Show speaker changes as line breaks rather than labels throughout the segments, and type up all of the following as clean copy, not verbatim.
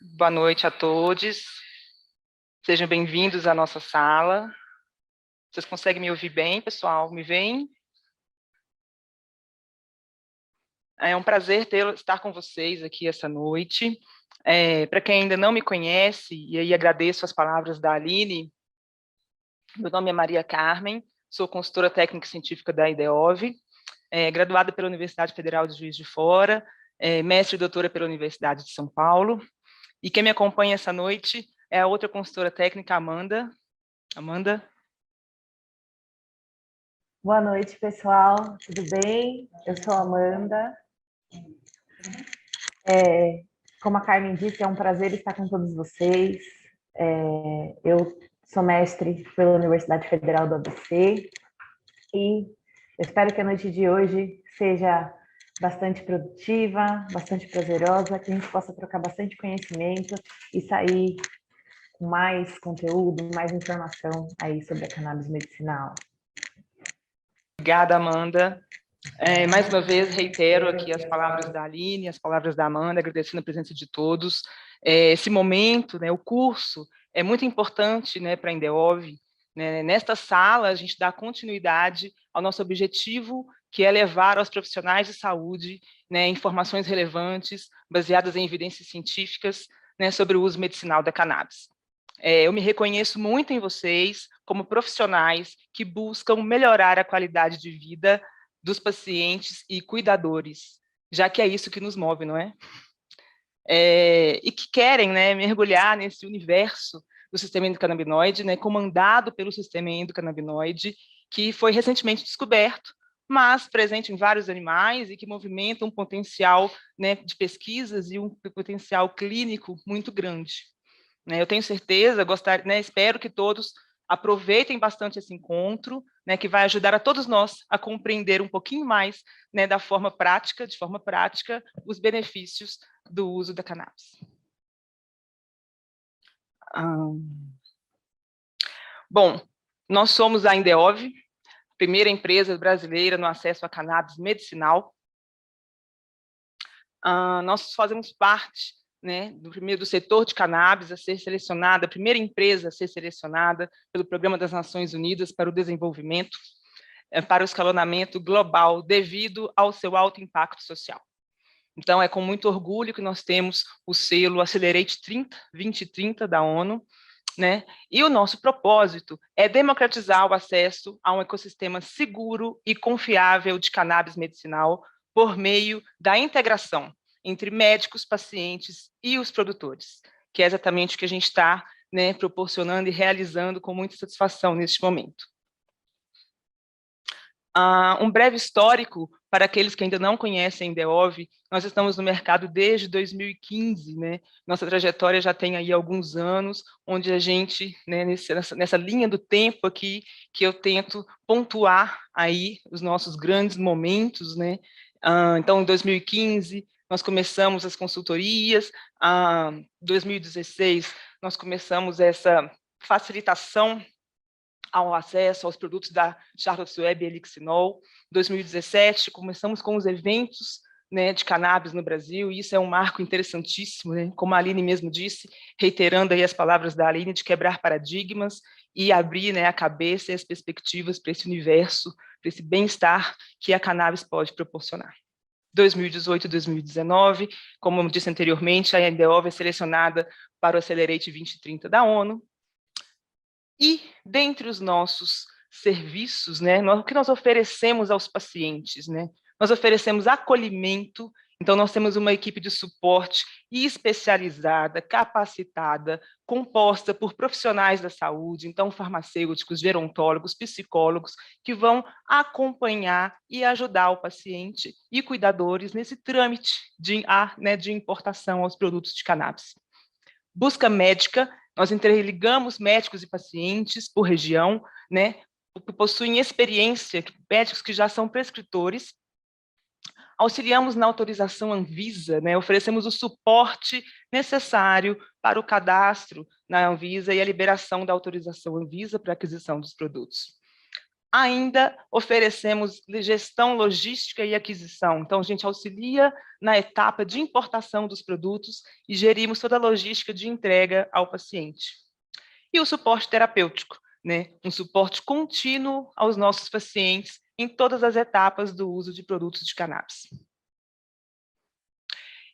Boa noite a todos. Sejam bem-vindos à nossa sala. Vocês conseguem me ouvir bem, pessoal? Me veem? É um prazer estar com vocês aqui essa noite. Para quem ainda não me conhece, e aí agradeço as palavras da Aline, meu nome é Maria Carmen, sou consultora técnica e científica da IDEOV, graduada pela Universidade Federal de Juiz de Fora, mestre e doutora pela Universidade de São Paulo. E quem me acompanha essa noite é a outra consultora técnica, Amanda. Amanda?
Boa noite, pessoal. Tudo bem? Eu sou a Amanda. Como a Carmen disse, é um prazer estar com todos vocês. Eu sou mestre pela Universidade Federal do ABC e eu espero que a noite de hoje seja bastante produtiva, bastante prazerosa, que a gente possa trocar bastante conhecimento e sair com mais conteúdo, mais informação aí sobre a cannabis medicinal.
Obrigada, Amanda. Mais uma vez, reitero aqui as palavras da Aline, as palavras da Amanda, agradecendo a presença de todos. Esse momento, né, o curso, é muito importante, né, para a Indeov. Né? Nesta sala, a gente dá continuidade ao nosso objetivo, que é levar aos profissionais de saúde, né, informações relevantes, baseadas em evidências científicas, né, sobre o uso medicinal da cannabis. Eu me reconheço muito em vocês como profissionais que buscam melhorar a qualidade de vida dos pacientes e cuidadores, já que é isso que nos move, não é? E que querem, né, mergulhar nesse universo do sistema endocannabinoide, né, comandado pelo sistema endocannabinoide, que foi recentemente descoberto, mas presente em vários animais e que movimenta um potencial, né, de pesquisas e um potencial clínico muito grande. Eu tenho certeza, espero que todos aproveitem bastante esse encontro, né, que vai ajudar a todos nós a compreender um pouquinho mais, né, de forma prática, os benefícios do uso da cannabis. Bom, nós somos a Indeov, primeira empresa brasileira no acesso à cannabis medicinal. Nós fazemos parte, né, do setor de cannabis a ser selecionada, a primeira empresa a ser selecionada pelo Programa das Nações Unidas para o Desenvolvimento, para o escalonamento global, devido ao seu alto impacto social. Então, é com muito orgulho que nós temos o selo Accelerate 2030 da ONU, né? E o nosso propósito é democratizar o acesso a um ecossistema seguro e confiável de cannabis medicinal por meio da integração entre médicos, pacientes e os produtores, que é exatamente o que a gente está, né, proporcionando e realizando com muita satisfação neste momento. Um breve histórico para aqueles que ainda não conhecem a Indeov. Nós estamos no mercado desde 2015, né? Nossa trajetória já tem aí alguns anos, onde a gente, né, nessa linha do tempo aqui, que eu tento pontuar aí os nossos grandes momentos, né? Então, em 2015, nós começamos as consultorias, em 2016, nós começamos essa facilitação ao acesso aos produtos da Charlotte's Web e Elixinol. Em 2017, começamos com os eventos, né, de cannabis no Brasil, e isso é um marco interessantíssimo, né, como a Aline mesmo disse, reiterando aí as palavras da Aline, de quebrar paradigmas e abrir, né, a cabeça e as perspectivas para esse universo, para esse bem-estar que a cannabis pode proporcionar. 2018 e 2019, como eu disse anteriormente, a Indeov é selecionada para o Accelerate 2030 da ONU. E, dentre os nossos serviços, né, o que nós oferecemos aos pacientes? Né? Nós oferecemos acolhimento, então nós temos uma equipe de suporte especializada, capacitada, composta por profissionais da saúde, então farmacêuticos, gerontólogos, psicólogos, que vão acompanhar e ajudar o paciente e cuidadores nesse trâmite de importação aos produtos de cannabis. Busca médica, nós interligamos médicos e pacientes por região, né, que possuem experiência, médicos que já são prescritores. Auxiliamos na autorização Anvisa, né, oferecemos o suporte necessário para o cadastro na Anvisa e a liberação da autorização Anvisa para a aquisição dos produtos. Ainda oferecemos gestão logística e aquisição. Então, a gente auxilia na etapa de importação dos produtos e gerimos toda a logística de entrega ao paciente. E o suporte terapêutico, né? Um suporte contínuo aos nossos pacientes em todas as etapas do uso de produtos de cannabis.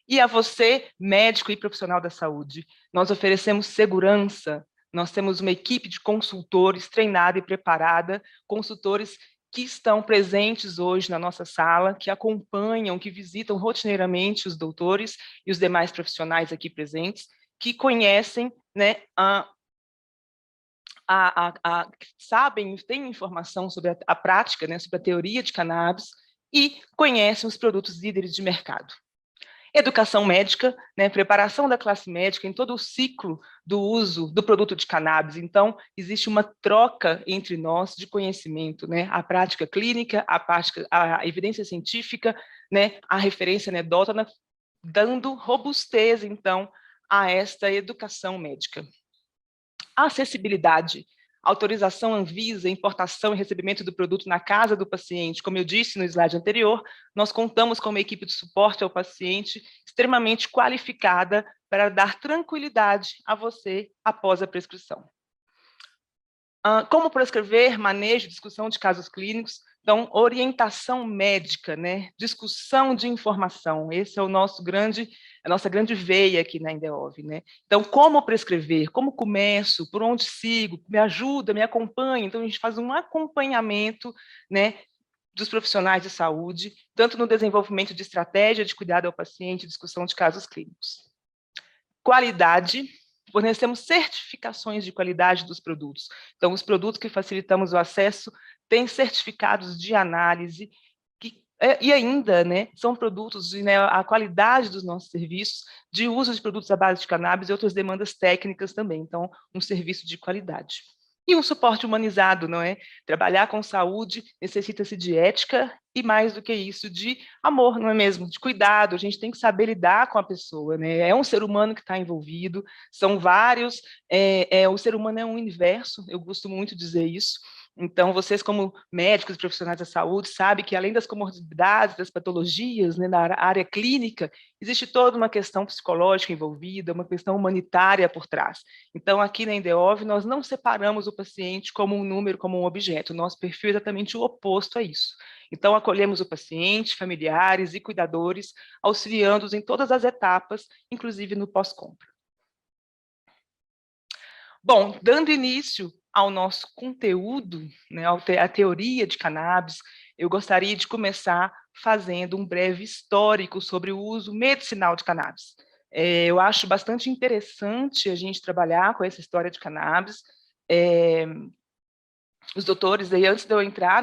E a você, médico e profissional da saúde, nós oferecemos segurança. Nós temos uma equipe de consultores treinada e preparada, consultores que estão presentes hoje na nossa sala, que acompanham, que visitam rotineiramente os doutores e os demais profissionais aqui presentes, que conhecem, né, sabem, têm informação sobre a prática, né, sobre a teoria de cannabis e conhecem os produtos líderes de mercado. Educação médica, né, preparação da classe médica em todo o ciclo do uso do produto de cannabis. Então, existe uma troca entre nós de conhecimento, né, a prática clínica, a evidência científica, né, a referência anedótona, dando robustez, então, a esta educação médica. A acessibilidade, autorização Anvisa, importação e recebimento do produto na casa do paciente. Como eu disse no slide anterior, nós contamos com uma equipe de suporte ao paciente extremamente qualificada para dar tranquilidade a você após a prescrição. Como prescrever, manejo, discussão de casos clínicos. Então, orientação médica, né? Discussão de informação. Esse é a nossa grande veia aqui na Indeov, né? Então, como prescrever, como começo, por onde sigo, me ajuda, me acompanha. Então, a gente faz um acompanhamento, né, dos profissionais de saúde, tanto no desenvolvimento de estratégia de cuidado ao paciente, discussão de casos clínicos. Qualidade. Fornecemos certificações de qualidade dos produtos. Então, os produtos que facilitamos o acesso têm certificados de análise e ainda, né, são produtos, né, a qualidade dos nossos serviços de uso de produtos à base de cannabis e outras demandas técnicas também. Então, um serviço de qualidade. E um suporte humanizado, não é? Trabalhar com saúde necessita-se de ética e, mais do que isso, de amor, não é mesmo? De cuidado, a gente tem que saber lidar com a pessoa, né? É um ser humano que está envolvido, são vários, o ser humano é um universo, eu gosto muito de dizer isso. Então, vocês como médicos e profissionais da saúde sabem que, além das comorbidades, das patologias, né, na área clínica, existe toda uma questão psicológica envolvida, uma questão humanitária por trás. Então, aqui na Indeov, nós não separamos o paciente como um número, como um objeto. O nosso perfil é exatamente o oposto a isso. Então, acolhemos o paciente, familiares e cuidadores, auxiliando-os em todas as etapas, inclusive no pós-compra. Bom, dando início ao nosso conteúdo, né, a teoria de cannabis, eu gostaria de começar fazendo um breve histórico sobre o uso medicinal de cannabis. Eu acho bastante interessante a gente trabalhar com essa história de cannabis. Os doutores, aí, antes de eu entrar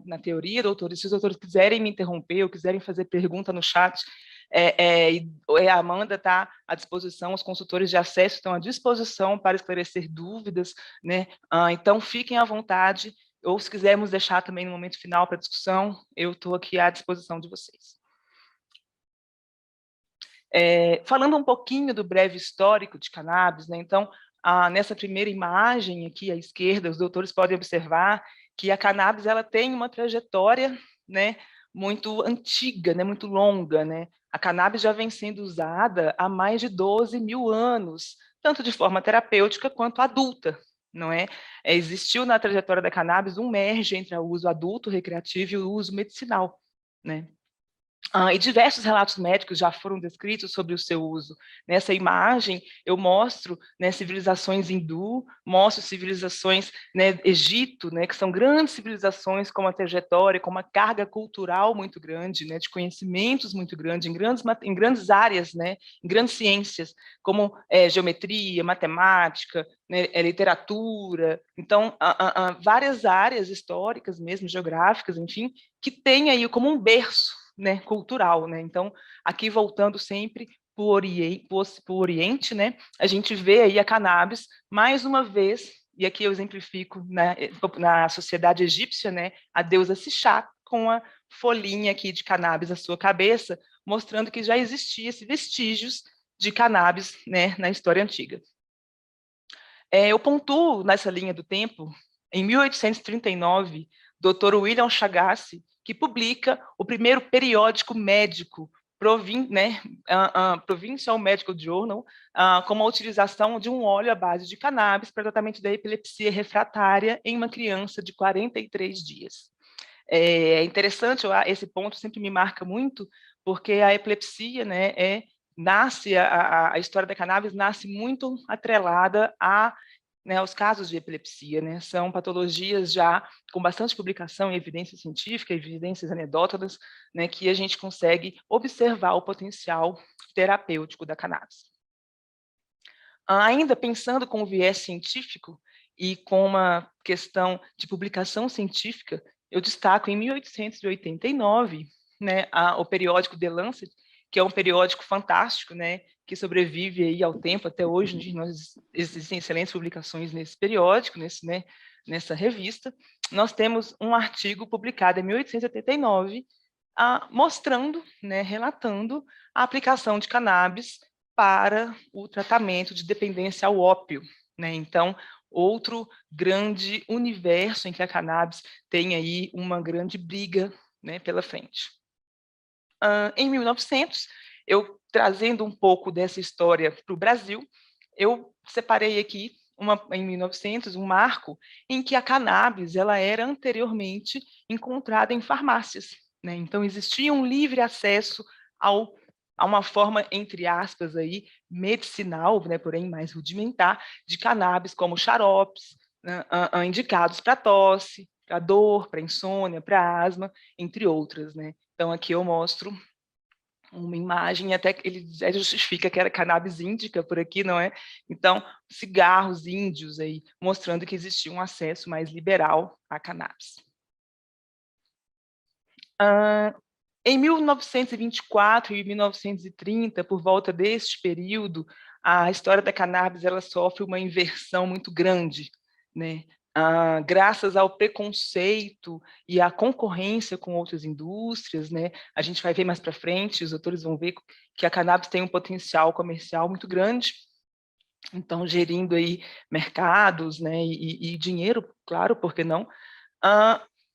na teoria, doutores, se os doutores quiserem me interromper ou quiserem fazer pergunta no chat, a Amanda está à disposição, os consultores de acesso estão à disposição para esclarecer dúvidas, né? Então, fiquem à vontade, ou se quisermos deixar também no momento final para discussão, eu estou aqui à disposição de vocês. Falando um pouquinho do breve histórico de cannabis, né? Então, nessa primeira imagem aqui à esquerda, os doutores podem observar que a cannabis ela tem uma trajetória, né, muito antiga, né, muito longa, né? A cannabis já vem sendo usada há mais de 12 mil anos, tanto de forma terapêutica quanto adulta, não é? Existiu na trajetória da cannabis um merge entre o uso adulto, recreativo e o uso medicinal, né? E diversos relatos médicos já foram descritos sobre o seu uso. Nessa imagem, eu mostro, né, civilizações hindu, mostro civilizações, né, Egito, né, que são grandes civilizações com uma trajetória, com uma carga cultural muito grande, né, de conhecimentos muito grande, em grandes áreas, né, em grandes ciências, como geometria, matemática, né, literatura. Então, várias áreas históricas mesmo, geográficas, enfim, que têm aí como um berço, né, cultural, né? Então, aqui voltando sempre para o Oriente, né, a gente vê aí a cannabis, mais uma vez, e aqui eu exemplifico na sociedade egípcia, né, a deusa Sixá, com a folhinha aqui de cannabis na sua cabeça, mostrando que já existia esses vestígios de cannabis, né, na história antiga. Eu pontuo nessa linha do tempo em 1839, Dr. William Chagassi, que publica o primeiro periódico médico, Provincial Medical Journal, com a utilização de um óleo à base de cannabis para tratamento da epilepsia refratária em uma criança de 43 dias. É interessante, esse ponto sempre me marca muito, porque a epilepsia, né, a história da cannabis nasce muito atrelada aos casos de epilepsia, né? São patologias já com bastante publicação e evidência científica, evidências anedóticas, né, que a gente consegue observar o potencial terapêutico da cannabis. Ainda pensando com o viés científico e com uma questão de publicação científica, eu destaco em 1889, né, o periódico The Lancet, que é um periódico fantástico, né, que sobrevive aí ao tempo, até hoje existem excelentes publicações nesse periódico, nessa revista. Nós temos um artigo publicado em 1879, mostrando, né, relatando a aplicação de cannabis para o tratamento de dependência ao ópio, né? Então, outro grande universo em que a cannabis tem aí uma grande briga, né, pela frente. Em 1900, eu trazendo um pouco dessa história para o Brasil, eu separei aqui, em 1900, um marco em que a cannabis ela era anteriormente encontrada em farmácias, né? Então, existia um livre acesso a uma forma, entre aspas, aí, medicinal, né, porém mais rudimentar, de cannabis, como xaropes, né, indicados para tosse, para dor, para insônia, para asma, entre outras, né? Então, aqui eu mostro uma imagem, até que ele justifica que era cannabis índica por aqui, não é? Então, cigarros índios aí, mostrando que existia um acesso mais liberal à cannabis. Em 1924 e 1930, por volta deste período, a história da cannabis ela sofre uma inversão muito grande, né? Graças ao preconceito e à concorrência com outras indústrias, né? A gente vai ver mais para frente, os autores vão ver que a cannabis tem um potencial comercial muito grande, então gerindo aí mercados, né? E dinheiro, claro, por que não?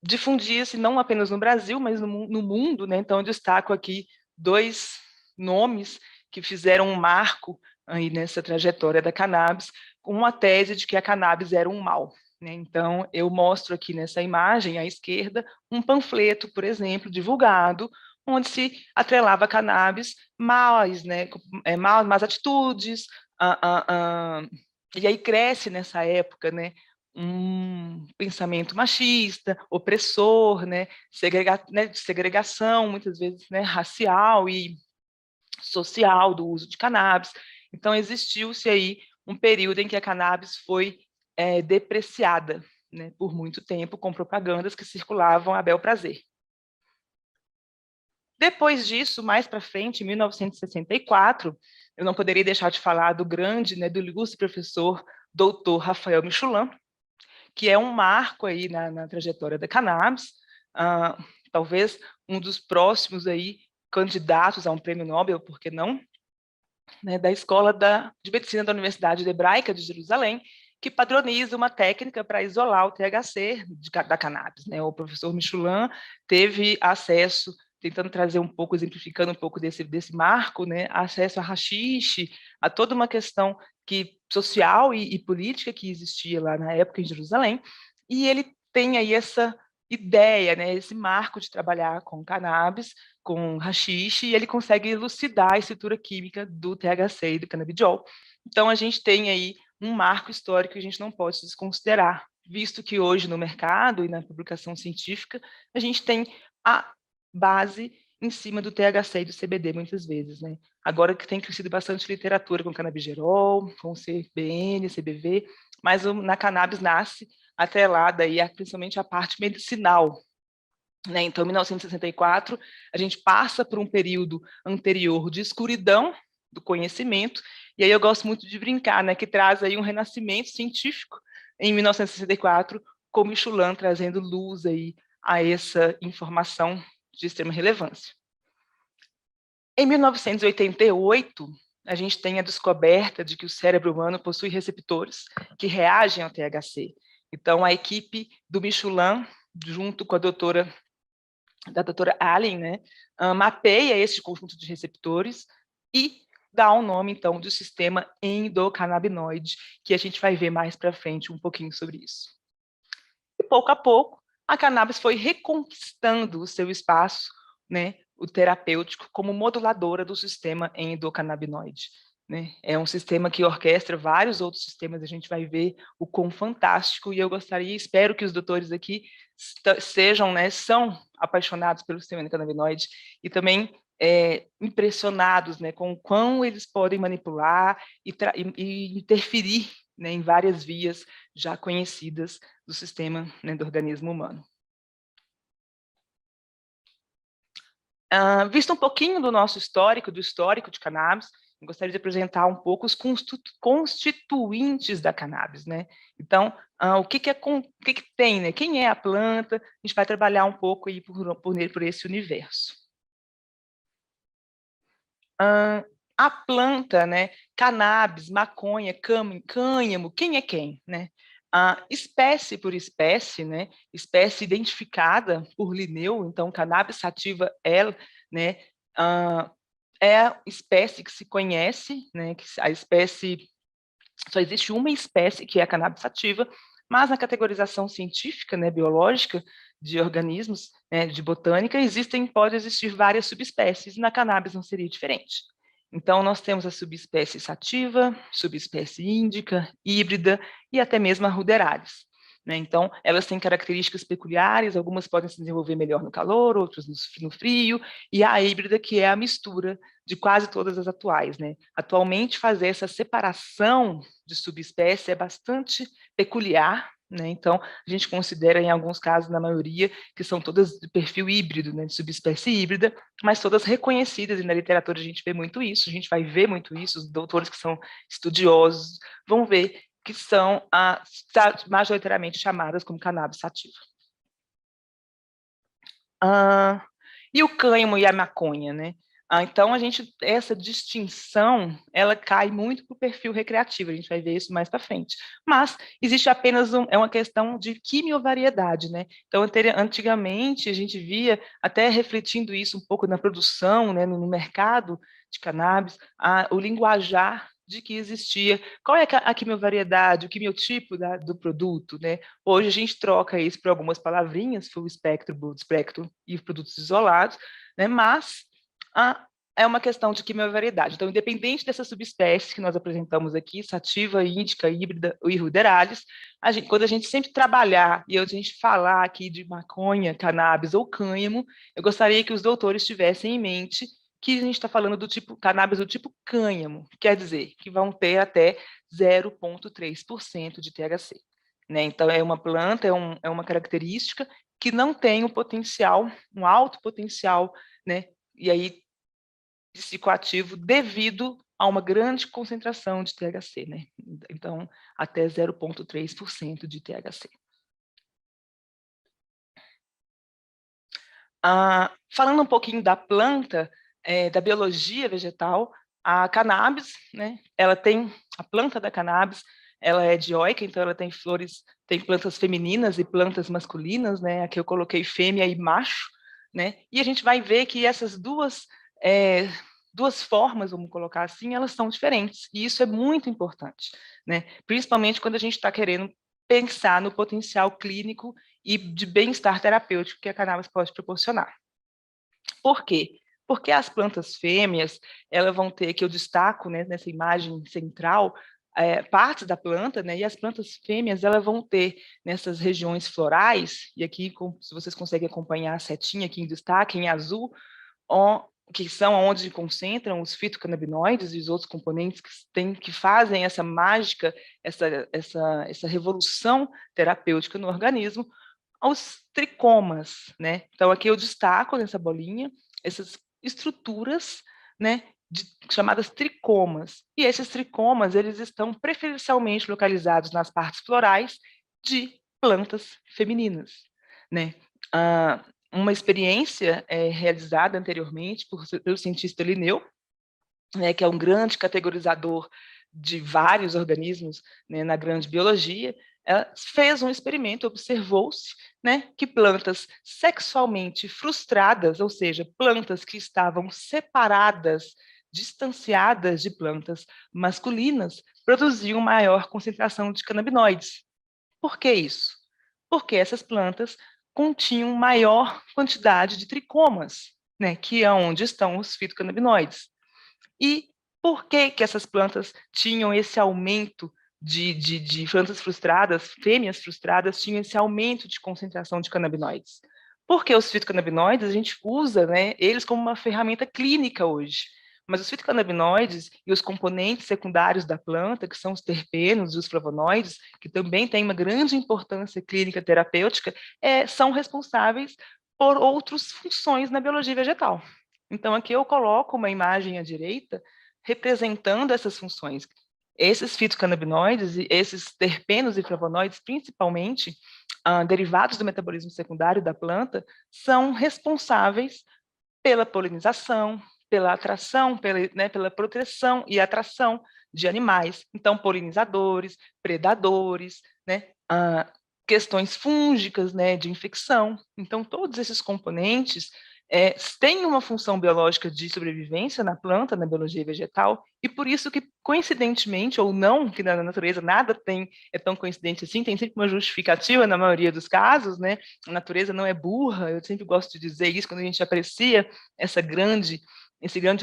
Difundia-se não apenas no Brasil, mas no mundo, né? Então eu destaco aqui dois nomes que fizeram um marco aí nessa trajetória da cannabis, com uma tese de que a cannabis era um mal, né? Então eu mostro aqui nessa imagem à esquerda um panfleto, por exemplo, divulgado, onde se atrelava a cannabis né? Más atitudes, e aí cresce nessa época, né? Um pensamento machista, opressor, né, de segregação, muitas vezes, né, racial e social do uso de cannabis. Então, existiu-se aí um período em que a cannabis foi depreciada, né, por muito tempo, com propagandas que circulavam a bel prazer. Depois disso, mais para frente, em 1964, eu não poderia deixar de falar do grande, né, do ilustre professor doutor Rafael Michelin, que é um marco aí na trajetória da cannabis, talvez um dos próximos aí candidatos a um prêmio Nobel, por que não, né, da Escola de Medicina da Universidade Hebraica de Jerusalém, que padroniza uma técnica para isolar o THC da cannabis, né? O professor Michelin teve acesso, tentando trazer um pouco, exemplificando um pouco desse marco, né? Acesso a haxixe, a toda uma questão social e política que existia lá na época em Jerusalém, e ele tem aí essa ideia, né, esse marco de trabalhar com cannabis, com haxixe, e ele consegue elucidar a estrutura química do THC e do canabidiol. Então, a gente tem aí um marco histórico que a gente não pode desconsiderar, visto que hoje no mercado e na publicação científica, a gente tem a base em cima do THC e do CBD, muitas vezes, né? Agora que tem crescido bastante literatura com canabigerol, com CBN, CBV, mas na cannabis nasce atrelada aí, principalmente a parte medicinal, né? Então, em 1964, a gente passa por um período anterior de escuridão do conhecimento, e aí eu gosto muito de brincar, né, que traz aí um renascimento científico em 1964, com Michelin trazendo luz aí a essa informação de extrema relevância. Em 1988, a gente tem a descoberta de que o cérebro humano possui receptores que reagem ao THC. Então, a equipe do Michelin, junto com a doutora Allen, né, mapeia esse conjunto de receptores e dá o nome, então, do sistema endocannabinoide, que a gente vai ver mais para frente um pouquinho sobre isso. E, pouco a pouco, a cannabis foi reconquistando o seu espaço, né, o terapêutico, como moduladora do sistema endocannabinoide. Né? É um sistema que orquestra vários outros sistemas, a gente vai ver o quão fantástico, e eu gostaria, espero que os doutores aqui sejam, né, são apaixonados pelo sistema endocannabinoide e também impressionados, né, com o quão eles podem manipular e interferir, né, em várias vias já conhecidas do sistema, né, do organismo humano. Visto um pouquinho do nosso histórico, do histórico de cannabis, eu gostaria de apresentar um pouco os constituintes da cannabis, né? Então, o que tem, né? Quem é a planta? A gente vai trabalhar um pouco aí por esse universo. A planta, né? Cannabis, maconha, cânhamo, quem é quem, né? Espécie por espécie, né? Espécie identificada por Linneu, então cannabis sativa L, né? É a espécie que se conhece, né? Que a espécie só existe uma espécie que é a cannabis sativa, mas na categorização científica, né, biológica de organismos, né, de botânica, pode existir várias subespécies, e na cannabis não seria diferente. Então, nós temos a subespécie sativa, subespécie índica, híbrida e até mesmo a ruderalis. Né? Então, elas têm características peculiares, algumas podem se desenvolver melhor no calor, outras no frio, e a híbrida, que é a mistura de quase todas as atuais. Né? Atualmente, fazer essa separação de subespécie é bastante peculiar, né? Então, a gente considera, em alguns casos, na maioria, que são todas de perfil híbrido, né? De subespécie híbrida, mas todas reconhecidas, e na literatura a gente vê muito isso, a gente vai ver muito isso, os doutores que são estudiosos vão ver que são majoritariamente chamadas como cannabis sativa. E o cânhamo e a maconha, né? Então, essa distinção, ela cai muito para o perfil recreativo, a gente vai ver isso mais para frente. Mas existe apenas uma questão de quimiovariedade, né? Então, antigamente, a gente via, até refletindo isso um pouco na produção, né, no mercado de cannabis, o linguajar de que existia, qual é a quimiovariedade, o quimiotipo do produto, né? Hoje a gente troca isso por algumas palavrinhas, full spectrum, broad spectrum e produtos isolados, né? Mas é uma questão de quimiovariedade. Então, independente dessas subespécies que nós apresentamos aqui, sativa, índica, híbrida e ruderalis, quando a gente sempre trabalhar e a gente falar aqui de maconha, cannabis ou cânhamo, eu gostaria que os doutores tivessem em mente que a gente está falando do tipo cannabis do tipo cânhamo, quer dizer, que vão ter até 0,3% de THC. Né? Então, é uma planta, é uma característica que não tem um alto potencial, né? E aí, psicoativo devido a uma grande concentração de THC, né? Então, até 0,3% de THC. Falando um pouquinho da planta, da biologia vegetal, a cannabis, né? Ela tem a planta da cannabis, ela é dioica, então ela tem flores, tem plantas femininas e plantas masculinas, né? Aqui eu coloquei fêmea e macho, né? E a gente vai ver que essas duas formas, vamos colocar assim, elas são diferentes, e isso é muito importante, né? Principalmente quando a gente está querendo pensar no potencial clínico e de bem-estar terapêutico que a cannabis pode proporcionar. Por quê? Porque as plantas fêmeas, elas vão ter, que eu destaco, né, nessa imagem central, partes da planta, né, e as plantas fêmeas, elas vão ter nessas regiões florais, e aqui, se vocês conseguem acompanhar a setinha aqui em destaque, em azul, que são onde concentram os fitocannabinoides e os outros componentes que fazem essa mágica, essa revolução terapêutica no organismo, os tricomas, né? Então, aqui eu destaco nessa bolinha essas estruturas, né, chamadas tricomas. E esses tricomas, eles estão preferencialmente localizados nas partes florais de plantas femininas, né? Uma experiência realizada anteriormente pelo cientista Linneu, né, que é um grande categorizador de vários organismos, né, na grande biologia, ela fez um experimento, observou-se, né, que plantas sexualmente frustradas, ou seja, plantas que estavam separadas, distanciadas de plantas masculinas, produziam maior concentração de canabinoides. Por que isso? Porque essas plantas continham maior quantidade de tricomas, né, que é onde estão os fitocannabinoides. E por que que essas plantas tinham esse aumento de plantas frustradas, fêmeas frustradas, tinham esse aumento de concentração de canabinoides? Porque os fitocannabinoides, a gente usa, né, eles como uma ferramenta clínica hoje. Mas os fitocannabinoides e os componentes secundários da planta, que são os terpenos e os flavonoides, que também têm uma grande importância clínica terapêutica, são responsáveis por outras funções na biologia vegetal. Então, aqui eu coloco uma imagem à direita representando essas funções. Esses fitocannabinoides, esses terpenos e flavonoides, principalmente, derivados do metabolismo secundário da planta, são responsáveis pela polinização, pela atração, pela proteção e atração de animais. Então, polinizadores, predadores, né, questões fúngicas, né, de infecção. Então, todos esses componentes têm uma função biológica de sobrevivência na planta, na biologia vegetal, e por isso que, coincidentemente ou não, que na natureza nada é tão coincidente assim, tem sempre uma justificativa na maioria dos casos, né? A natureza não é burra, eu sempre gosto de dizer isso quando a gente aprecia esse grande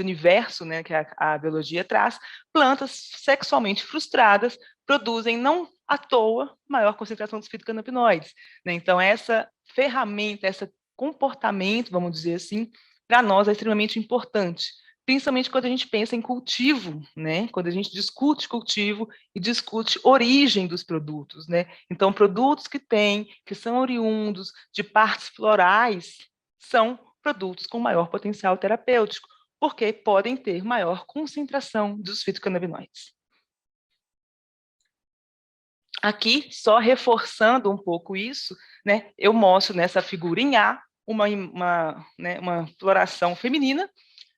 universo, né, que a biologia traz. Plantas sexualmente frustradas produzem, não à toa, maior concentração dos fitocannabinoides, né? Então, essa ferramenta, esse comportamento, vamos dizer assim, para nós é extremamente importante, principalmente quando a gente pensa em cultivo, né? Quando a gente discute cultivo e discute origem dos produtos, né? Então, produtos que são oriundos de partes florais, são produtos com maior potencial terapêutico, porque podem ter maior concentração dos fitocannabinoides. Aqui, só reforçando um pouco isso, né, eu mostro nessa figura em A uma floração feminina,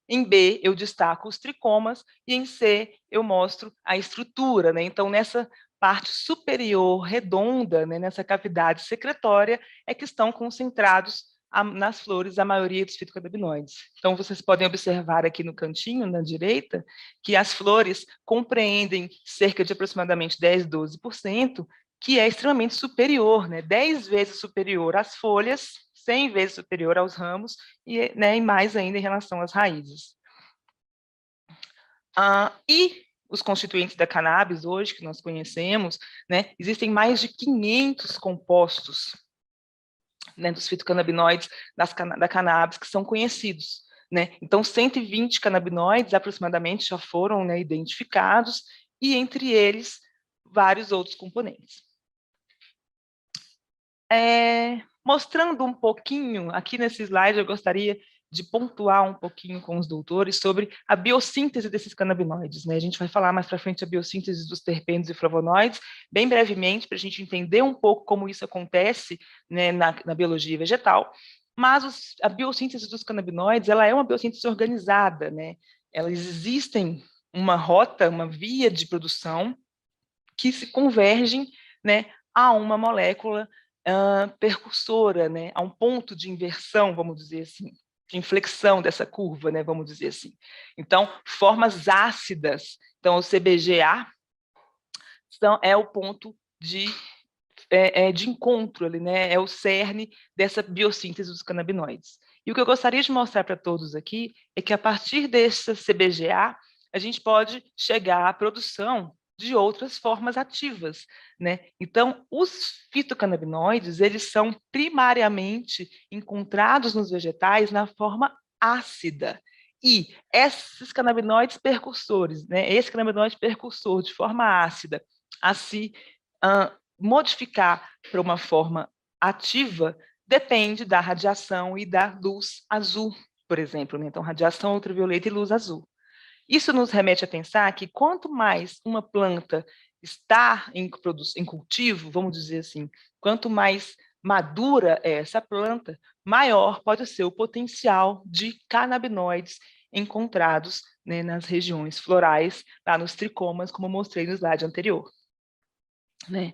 em B eu destaco os tricomas e em C eu mostro a estrutura, né? Então, nessa parte superior redonda, né, nessa cavidade secretória, é que estão concentrados nas flores a maioria dos fitocannabinoides. Então, vocês podem observar aqui no cantinho, na direita, que as flores compreendem cerca de aproximadamente 10, 12%, que é extremamente superior, né? 10 vezes superior às folhas, 100 vezes superior aos ramos, e mais ainda em relação às raízes. E os constituintes da cannabis, hoje, que nós conhecemos, né, existem mais de 500 compostos, né, dos fitocannabinoides da cannabis que são conhecidos. Né? Então, 120 canabinoides aproximadamente já foram, né, identificados, e entre eles, vários outros componentes. Mostrando um pouquinho, aqui nesse slide eu gostaria de pontuar um pouquinho com os doutores sobre a biossíntese desses canabinoides. Né? A gente vai falar mais para frente a biossíntese dos terpenos e flavonoides, bem brevemente, para a gente entender um pouco como isso acontece, né, na biologia vegetal, mas a biossíntese dos canabinoides, ela é uma biossíntese organizada, né? Elas existem uma rota, uma via de produção que se convergem, né, a uma molécula percursora, né, a um ponto de inversão, vamos dizer assim, de inflexão dessa curva, né, vamos dizer assim. Então, formas ácidas. Então, o CBGA é o ponto de encontro ali, né? É o cerne dessa biossíntese dos canabinoides. E o que eu gostaria de mostrar para todos aqui é que, a partir dessa CBGA, a gente pode chegar à produção de outras formas ativas, né? Então, os fitocannabinoides, eles são primariamente encontrados nos vegetais na forma ácida. E esses canabinoides percursores, né? Esse canabinoide percursor de forma ácida, a se modificar para uma forma ativa depende da radiação e da luz azul, por exemplo. Né? Então, radiação ultravioleta e luz azul. Isso nos remete a pensar que quanto mais uma planta está em cultivo, vamos dizer assim, quanto mais madura é essa planta, maior pode ser o potencial de canabinoides encontrados, né, nas regiões florais, lá nos tricomas, como eu mostrei no slide anterior. Né?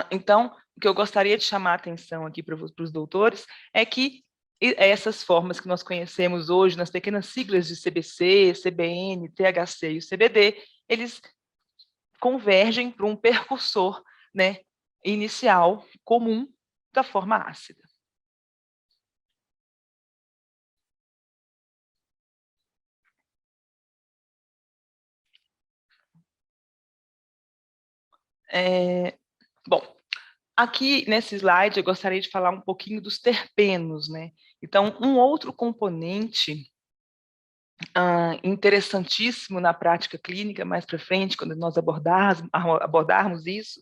Então, o que eu gostaria de chamar a atenção aqui para os doutores é que essas formas que nós conhecemos hoje, nas pequenas siglas de CBC, CBN, THC e o CBD, eles convergem para um percursor, né, inicial comum da forma ácida. Bom, aqui nesse slide eu gostaria de falar um pouquinho dos terpenos, né? Então, um outro componente interessantíssimo na prática clínica, mais para frente, quando nós abordarmos isso,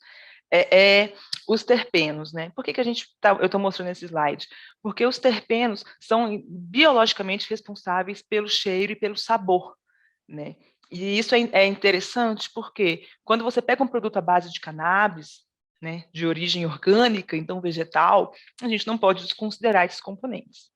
é os terpenos, né? Por que eu estou mostrando esse slide? Porque os terpenos são biologicamente responsáveis pelo cheiro e pelo sabor, né? E isso é interessante porque quando você pega um produto à base de cannabis, né, de origem orgânica, então vegetal, a gente não pode desconsiderar esses componentes.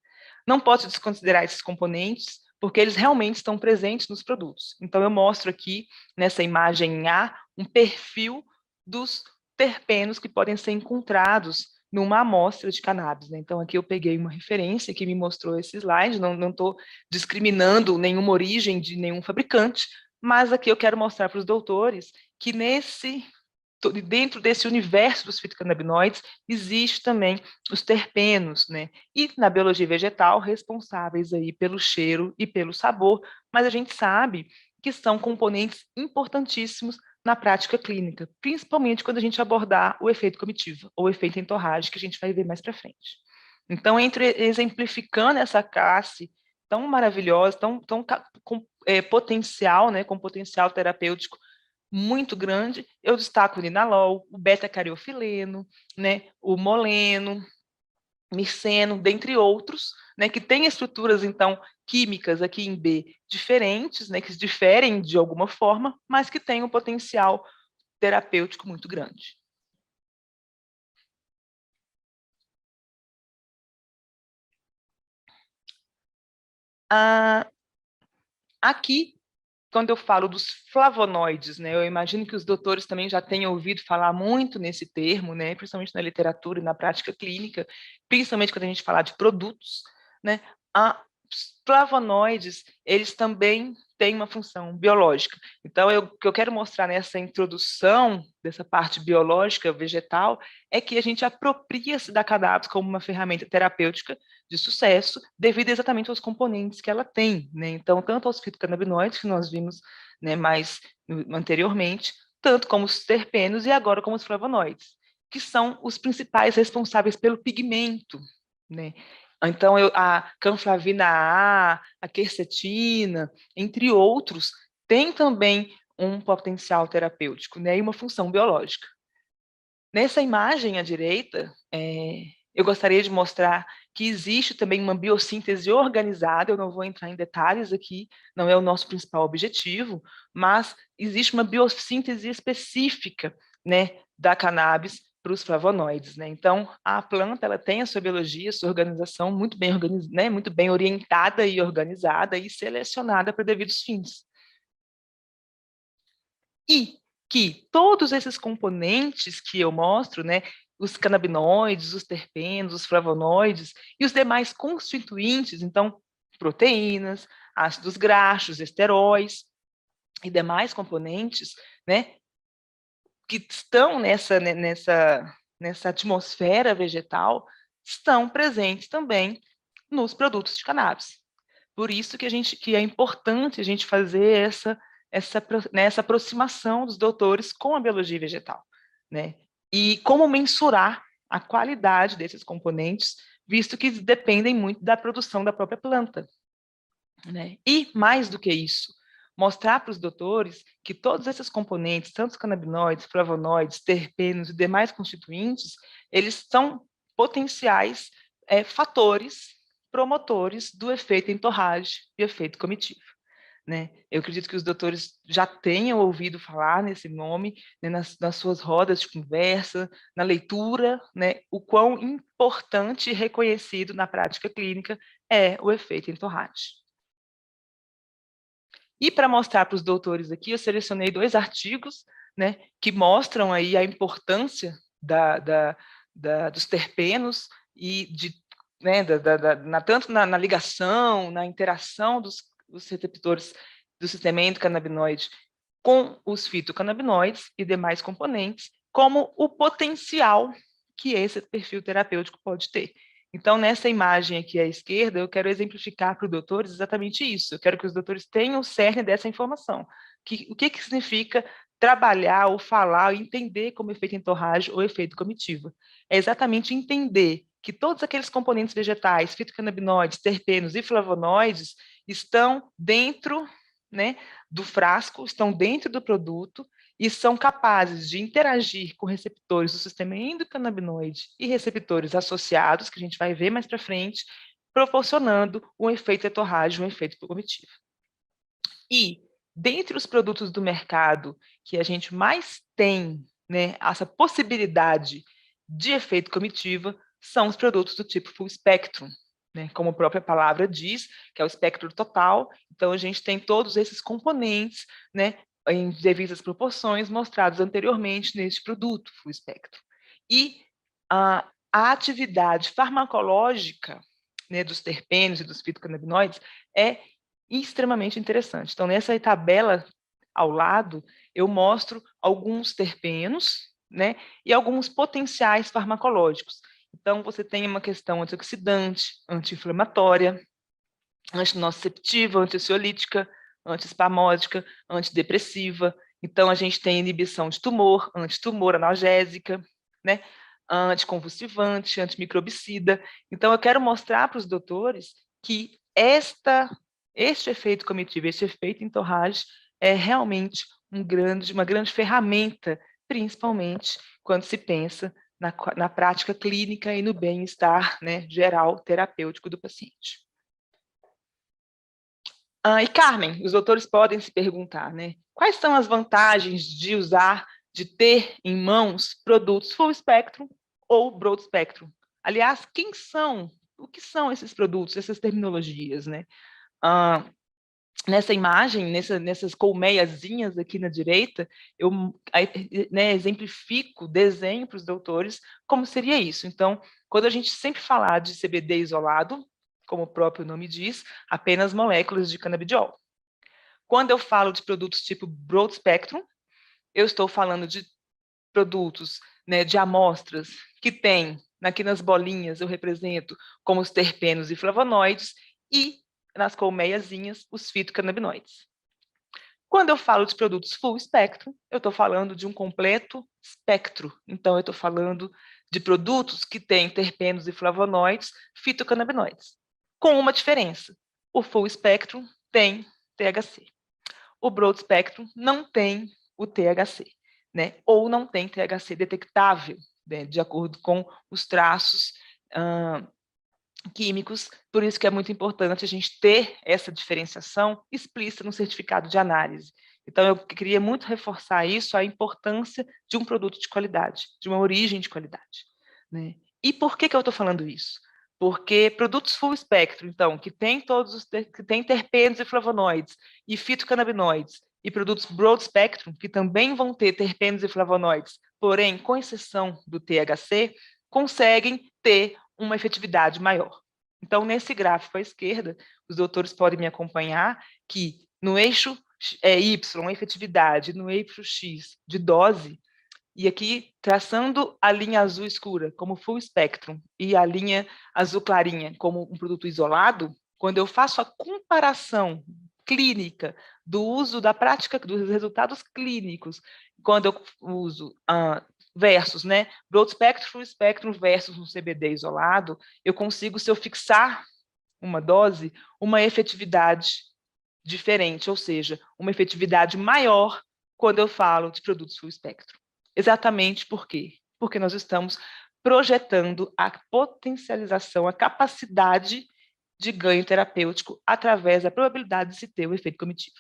Não pode desconsiderar esses componentes porque eles realmente estão presentes nos produtos. Então, eu mostro aqui, nessa imagem A, um perfil dos terpenos que podem ser encontrados numa amostra de cannabis, né? Então, aqui eu peguei uma referência que me mostrou esse slide, não estou discriminando nenhuma origem de nenhum fabricante, mas aqui eu quero mostrar para os doutores que dentro desse universo dos fitocannabinoides, existe também os terpenos, né? E na biologia vegetal, responsáveis aí pelo cheiro e pelo sabor, mas a gente sabe que são componentes importantíssimos na prática clínica, principalmente quando a gente abordar o efeito comitiva, ou efeito entorragem, que a gente vai ver mais para frente. Então, exemplificando essa classe tão maravilhosa, com potencial, né, com potencial terapêutico muito grande, eu destaco o linalol, o beta-cariofileno, né, o moleno, mirceno, dentre outros, né, que têm estruturas, então, químicas aqui em B diferentes, né, que diferem de alguma forma, mas que têm um potencial terapêutico muito grande. Aqui, quando eu falo dos flavonoides, né, eu imagino que os doutores também já tenham ouvido falar muito nesse termo, né, principalmente na literatura e na prática clínica, principalmente quando a gente fala de produtos, né, os flavonoides, eles também têm uma função biológica. Então, o que eu quero mostrar nessa introdução dessa parte biológica vegetal é que a gente apropria-se da cannabis como uma ferramenta terapêutica de sucesso, devido exatamente aos componentes que ela tem, né? Então, tanto aos fitocannabinoides, que nós vimos, né, mais anteriormente, tanto como os terpenos e agora como os flavonoides, que são os principais responsáveis pelo pigmento, né? Então, a canflavina a quercetina, entre outros, tem também um potencial terapêutico, né, e uma função biológica. Nessa imagem à direita, eu gostaria de mostrar que existe também uma biossíntese organizada, eu não vou entrar em detalhes aqui, não é o nosso principal objetivo, mas existe uma biossíntese específica, né, da cannabis para os flavonoides, né? Então, a planta ela tem a sua biologia, a sua organização né, muito bem orientada e organizada e selecionada para devidos fins. E que todos esses componentes que eu mostro, né, os canabinoides, os terpenos, os flavonoides e os demais constituintes, então, proteínas, ácidos graxos, esteróis e demais componentes, né, que estão nessa atmosfera vegetal, estão presentes também nos produtos de cannabis. Por isso que é importante a gente fazer essa aproximação dos doutores com a biologia vegetal, né? E como mensurar a qualidade desses componentes, visto que dependem muito da produção da própria planta, né? E mais do que isso, mostrar para os doutores que todos esses componentes, tanto os canabinoides, flavonoides, terpenos e demais constituintes, eles são potenciais fatores promotores do efeito entorragem e efeito comitivo, né? Eu acredito que os doutores já tenham ouvido falar nesse nome, né, nas suas rodas de conversa, na leitura, né, o quão importante e reconhecido na prática clínica é o efeito entorragem. E para mostrar para os doutores aqui, eu selecionei 2 artigos, né, que mostram aí a importância dos terpenos e né, tanto na ligação, na interação dos receptores do sistema endocannabinoide com os fitocannabinoides e demais componentes, como o potencial que esse perfil terapêutico pode ter. Então, nessa imagem aqui à esquerda, eu quero exemplificar para os doutores exatamente isso. Eu quero que os doutores tenham o cerne dessa informação. O que significa trabalhar ou falar, ou entender como efeito entorragem ou efeito comitiva. É exatamente entender que todos aqueles componentes vegetais, fitocannabinoides, terpenos e flavonoides, estão dentro, né, do frasco, estão dentro do produto e são capazes de interagir com receptores do sistema endocannabinoide e receptores associados, que a gente vai ver mais para frente, proporcionando um efeito entorragem, um efeito comitivo. E, dentre os produtos do mercado que a gente mais tem, né, essa possibilidade de efeito comitiva, são os produtos do tipo full spectrum, né, como a própria palavra diz, que é o espectro total. Então, a gente tem todos esses componentes, né, em devidas proporções, mostrados anteriormente neste produto full spectrum. E a atividade farmacológica, né, dos terpenos e dos fitocannabinoides é extremamente interessante. Então, nessa tabela ao lado, eu mostro alguns terpenos, né, e alguns potenciais farmacológicos. Então, você tem uma questão antioxidante, anti-inflamatória, antinociceptiva, antiansiolítica, antiespasmódica, antidepressiva. Então, a gente tem inibição de tumor, antitumor, analgésica, né, anticonvulsivante, antimicrobicida. Então, eu quero mostrar para os doutores que este efeito comitivo, este efeito entorragem, é realmente uma grande ferramenta, principalmente quando se pensa na prática clínica e no bem-estar, né, geral terapêutico do paciente. E Carmen, os doutores podem se perguntar, né, quais são as vantagens de ter em mãos produtos full spectrum ou broad spectrum? Aliás, o que são esses produtos, essas terminologias, né? Nessa imagem, nessas colmeiazinhas aqui na direita, eu, né, exemplifico, desenho para os doutores como seria isso. Então, quando a gente sempre falar de CBD isolado, como o próprio nome diz, apenas moléculas de canabidiol. Quando eu falo de produtos tipo broad spectrum, eu estou falando de produtos, né, de amostras que tem, aqui nas bolinhas eu represento como os terpenos e flavonoides, e nas colmeiazinhas, os fitocannabinoides. Quando eu falo de produtos full spectrum, eu estou falando de um completo espectro. Então, eu estou falando de produtos que têm terpenos e flavonoides, fitocannabinoides. Com uma diferença: o full spectrum tem THC. O broad spectrum não tem o THC, né? Ou não tem THC detectável, né? De acordo com os traços químicos. Por isso que é muito importante a gente ter essa diferenciação explícita no certificado de análise. Então, eu queria muito reforçar isso, a importância de um produto de qualidade, de uma origem de qualidade, né? E por que eu estou falando isso? Porque produtos full spectrum, então, que tem terpenos e flavonoides e fitocannabinoides, e produtos broad spectrum, que também vão ter terpenos e flavonoides, porém, com exceção do THC, conseguem ter uma efetividade maior. Então, nesse gráfico à esquerda, os doutores podem me acompanhar que no eixo Y, efetividade, no eixo X, de dose, e aqui traçando a linha azul escura como full spectrum e a linha azul clarinha como um produto isolado, quando eu faço a comparação clínica do uso da prática, dos resultados clínicos, quando eu uso versus, né, broad spectrum, full spectrum versus um CBD isolado, eu consigo, se eu fixar uma dose, uma efetividade diferente, ou seja, uma efetividade maior quando eu falo de produtos full spectrum. Exatamente por quê? Porque nós estamos projetando a potencialização, a capacidade de ganho terapêutico através da probabilidade de se ter o efeito comitivo.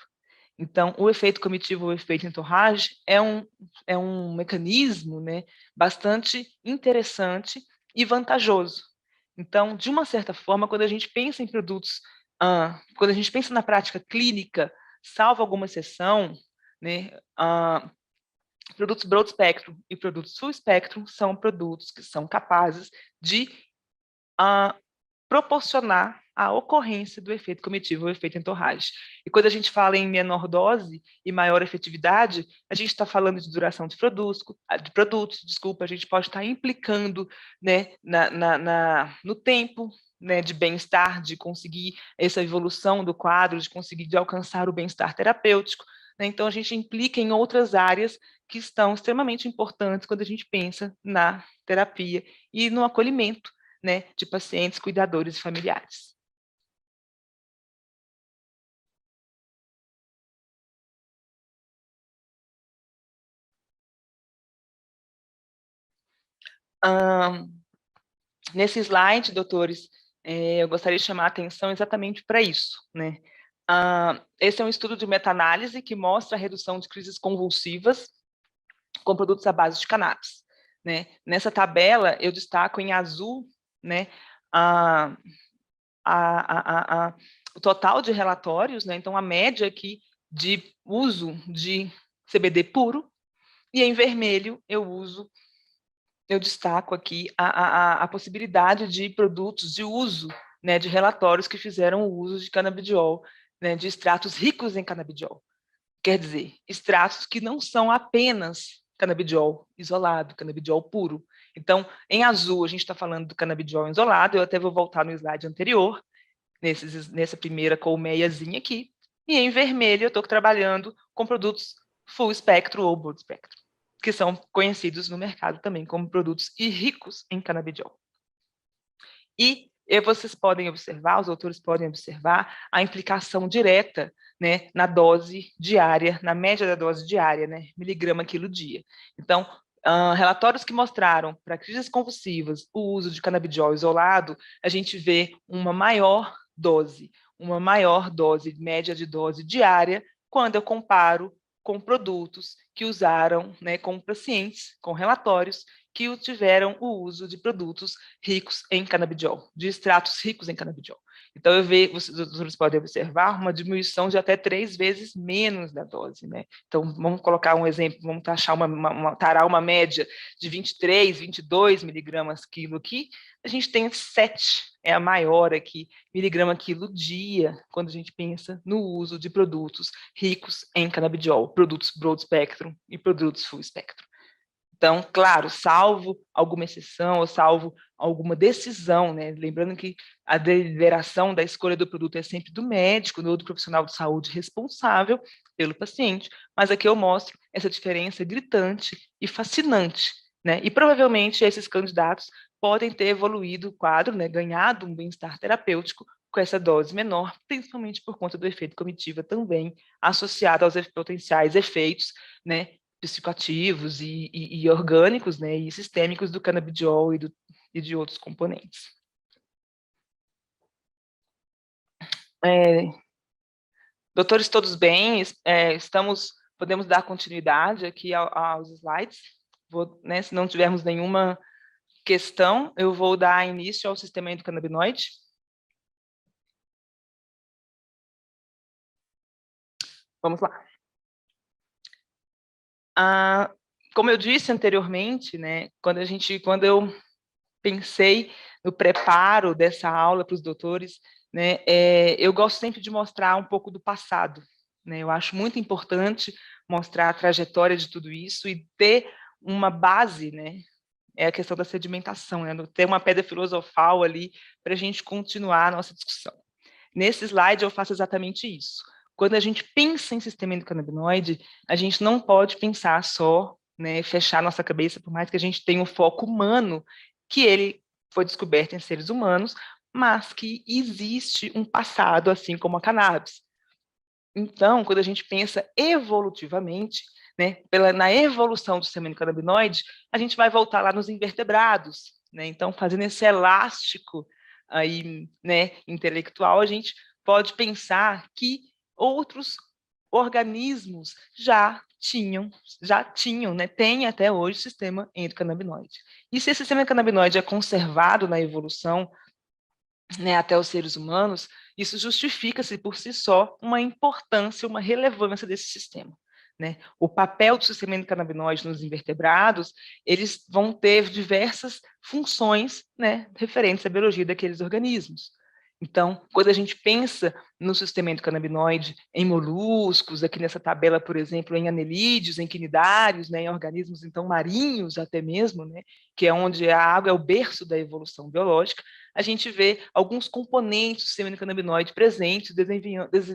Então, o efeito comitivo, o efeito entorragem, é um mecanismo, né, bastante interessante e vantajoso. Então, de uma certa forma, quando a gente pensa em produtos, quando a gente pensa na prática clínica, salvo alguma exceção, né, Produtos broad spectrum e produtos full spectrum são produtos que são capazes de proporcionar a ocorrência do efeito comitivo ou efeito entorragem. E quando a gente fala em menor dose e maior efetividade, a gente está falando de duração de produtos, desculpa, a gente pode estar implicando, né, no tempo, né, de bem-estar, de conseguir essa evolução do quadro, de alcançar o bem-estar terapêutico, né? Então, a gente implica em outras áreas que estão extremamente importantes quando a gente pensa na terapia e no acolhimento, né, de pacientes, cuidadores e familiares. Nesse slide, doutores, eu gostaria de chamar a atenção exatamente para isso, né? Esse é um estudo de meta-análise que mostra a redução de crises convulsivas com produtos à base de cannabis, né? Nessa tabela, eu destaco em azul, né, o total de relatórios, né? Então, a média aqui de uso de CBD puro, e em vermelho eu destaco aqui a possibilidade de produtos de uso, né, de relatórios que fizeram o uso de canabidiol, né, de extratos ricos em canabidiol. Quer dizer, extratos que não são apenas canabidiol isolado, canabidiol puro. Então, em azul, a gente está falando do canabidiol isolado, eu até vou voltar no slide anterior, nessa primeira colmeiazinha aqui, e em vermelho eu estou trabalhando com produtos full espectro ou broad spectrum, que são conhecidos no mercado também como produtos ricos em canabidiol. E vocês podem observar, os autores podem observar a implicação direta, né, na dose diária, na média da dose diária, né, miligrama quilo dia. Então, relatórios que mostraram para crises convulsivas o uso de canabidiol isolado, a gente vê uma maior dose média de dose diária, quando eu comparo com produtos que usaram, né, com pacientes, com relatórios que tiveram o uso de produtos ricos em canabidiol, de extratos ricos em canabidiol. Então, vocês podem observar uma diminuição de até 3 vezes menos da dose, né? Então, vamos colocar um exemplo, vamos tarar uma média de 23, 22 miligramas quilo aqui, a gente tem 7, é a maior aqui, miligrama quilo dia, quando a gente pensa no uso de produtos ricos em canabidiol, produtos broad spectrum e produtos full spectrum. Então, claro, salvo alguma exceção ou salvo alguma decisão, né? Lembrando que a deliberação da escolha do produto é sempre do médico ou do profissional de saúde responsável pelo paciente, mas aqui eu mostro essa diferença gritante e fascinante, né? E provavelmente esses candidatos podem ter evoluído o quadro, né? Ganhado um bem-estar terapêutico com essa dose menor, principalmente por conta do efeito comitiva também associado aos potenciais efeitos, né, psicoativos e orgânicos, né, e sistêmicos do canabidiol e de outros componentes. Doutores, todos bem? Podemos dar continuidade aqui aos slides? Né, se não tivermos nenhuma questão, eu vou dar início ao sistema endocannabinoide. Vamos lá. Como eu disse anteriormente, né, quando eu pensei no preparo dessa aula para os doutores, né, eu gosto sempre de mostrar um pouco do passado, né, eu acho muito importante mostrar a trajetória de tudo isso e ter uma base, né, é a questão da sedimentação, né, ter uma pedra filosofal ali para a gente continuar a nossa discussão. Nesse slide eu faço exatamente isso. Quando a gente pensa em sistema endocannabinoide, a gente não pode pensar só, né, fechar nossa cabeça, por mais que a gente tenha um foco humano, que ele foi descoberto em seres humanos, mas que existe um passado, assim como a cannabis. Então, quando a gente pensa evolutivamente, né, na evolução do sistema endocannabinoide, a gente vai voltar lá nos invertebrados, né? Então, fazendo esse elástico aí, né, intelectual, a gente pode pensar que outros organismos já tinham, né, tem até hoje sistema endocannabinoide. E se esse sistema endocannabinoide é conservado na evolução, né, até os seres humanos, isso justifica-se por si só uma importância, uma relevância desse sistema. né? O papel do sistema endocannabinoide nos invertebrados, eles vão ter diversas funções, né, referentes à biologia daqueles organismos. Então, quando a gente pensa no sistema endocannabinoide em moluscos, aqui nessa tabela, por exemplo, em anelídeos, em quinidários, né, em organismos, então, marinhos até mesmo, né, que é onde a água é o berço da evolução biológica, a gente vê alguns componentes do sistema endocannabinoide presentes,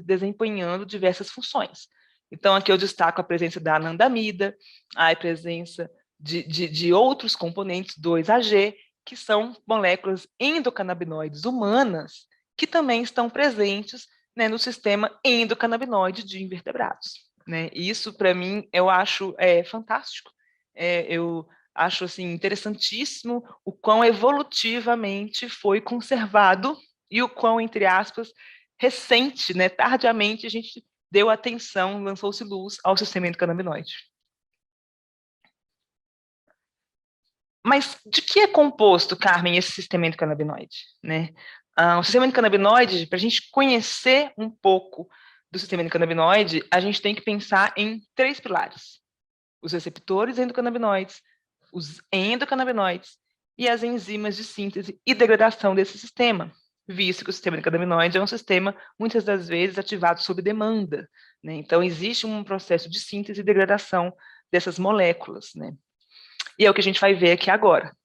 desempenhando diversas funções. Então, aqui eu destaco a presença da anandamida, a presença de outros componentes 2-AG, que são moléculas endocannabinoides humanas, que também estão presentes, né, no sistema endocannabinoide de invertebrados. Né? Isso, para mim, eu acho fantástico. Eu acho assim, interessantíssimo o quão evolutivamente foi conservado e o quão, entre aspas, recente, né, tardiamente, a gente deu atenção, lançou-se luz ao sistema endocannabinoide. Mas de que é composto, Carmen, esse sistema endocannabinoide? Né? O sistema endocannabinoide, para a gente conhecer um pouco do sistema endocannabinoide, a gente tem que pensar em 3 pilares: os receptores endocannabinoides, os endocannabinoides e as enzimas de síntese e degradação desse sistema, visto que o sistema endocannabinoide é um sistema, muitas das vezes, ativado sob demanda. Né? Então, existe um processo de síntese e degradação dessas moléculas. Né? E é o que a gente vai ver aqui agora.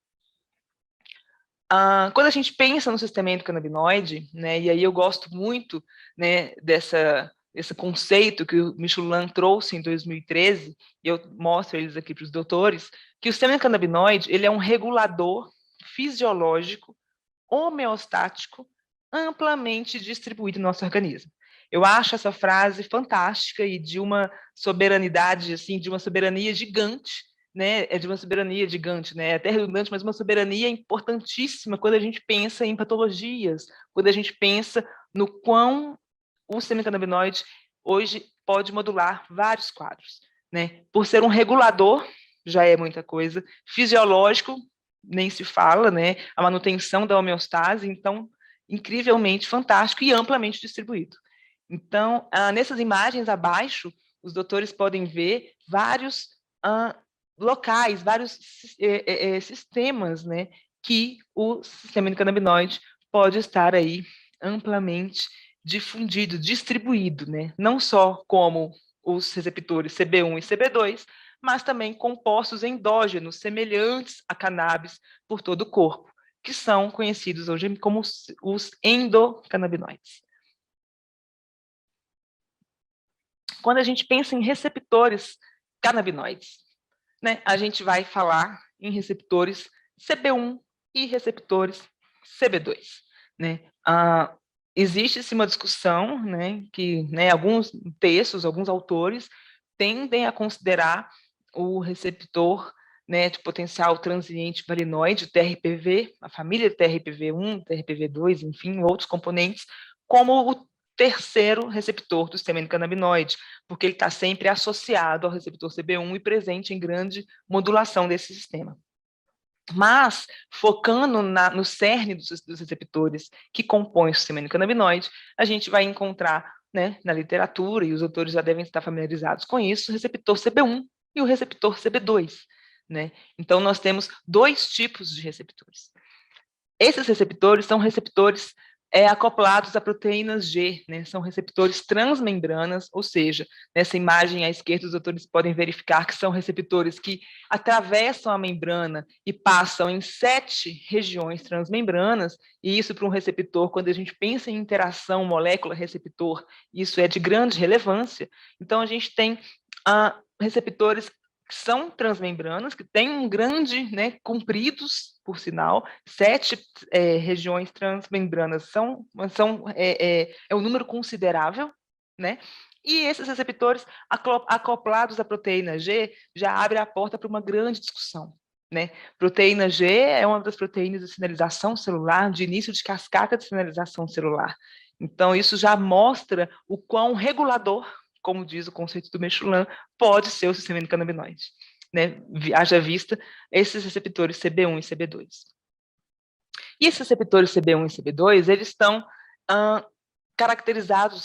Quando a gente pensa no sistema endocannabinoide, né, e aí eu gosto muito, né, desse conceito que o Michelin trouxe em 2013, e eu mostro eles aqui para os doutores, que o sistema endocannabinoide ele é um regulador fisiológico, homeostático, amplamente distribuído no nosso organismo. Eu acho essa frase fantástica e de uma soberanidade, assim, de uma soberania gigante, né? É de uma soberania gigante, né? É até redundante, mas uma soberania importantíssima quando a gente pensa em patologias, quando a gente pensa no quão o sistema endocannabinoide hoje pode modular vários quadros, né? Por ser um regulador, já é muita coisa, fisiológico, nem se fala, né? A manutenção da homeostase, então, incrivelmente fantástico e amplamente distribuído. Então, nessas imagens abaixo, os doutores podem ver vários locais, vários sistemas, né, que o sistema endocannabinoide pode estar aí amplamente difundido, distribuído, né, não só como os receptores CB1 e CB2, mas também compostos endógenos semelhantes a cannabis por todo o corpo, que são conhecidos hoje como os endocannabinoides. Quando a gente pensa em receptores canabinoides, né, a gente vai falar em receptores CB1 e receptores CB2. Né? Existe-se uma discussão, né, que, né, alguns textos, alguns autores tendem a considerar o receptor, né, de potencial transiente valinoide, TRPV, a família TRPV1, TRPV2, enfim, outros componentes, como o terceiro receptor do sistema endocannabinoide, porque ele está sempre associado ao receptor CB1 e presente em grande modulação desse sistema. Mas, focando no cerne dos receptores que compõem o sistema endocannabinoide, a gente vai encontrar, né, na literatura, e os autores já devem estar familiarizados com isso, o receptor CB1 e o receptor CB2. Né? Então, nós temos 2 tipos de receptores. Esses receptores são receptores acoplados a proteínas G, né? São receptores transmembranas, ou seja, nessa imagem à esquerda os autores podem verificar que são receptores que atravessam a membrana e passam em 7 regiões transmembranas, e isso para um receptor, quando a gente pensa em interação molécula-receptor, isso é de grande relevância. Então, a gente tem receptores que são transmembranas, que têm um grande, né, compridos, por sinal, 7 regiões transmembranas é um número considerável, né? E esses receptores acoplados à proteína G já abre a porta para uma grande discussão. Né? Proteína G é uma das proteínas de sinalização celular, de início de cascata de sinalização celular. Então, isso já mostra o quão regulador, como diz o conceito do Michelin, pode ser o sistema endocannabinoide. Né? Haja vista esses receptores CB1 e CB2. E esses receptores CB1 e CB2, eles estão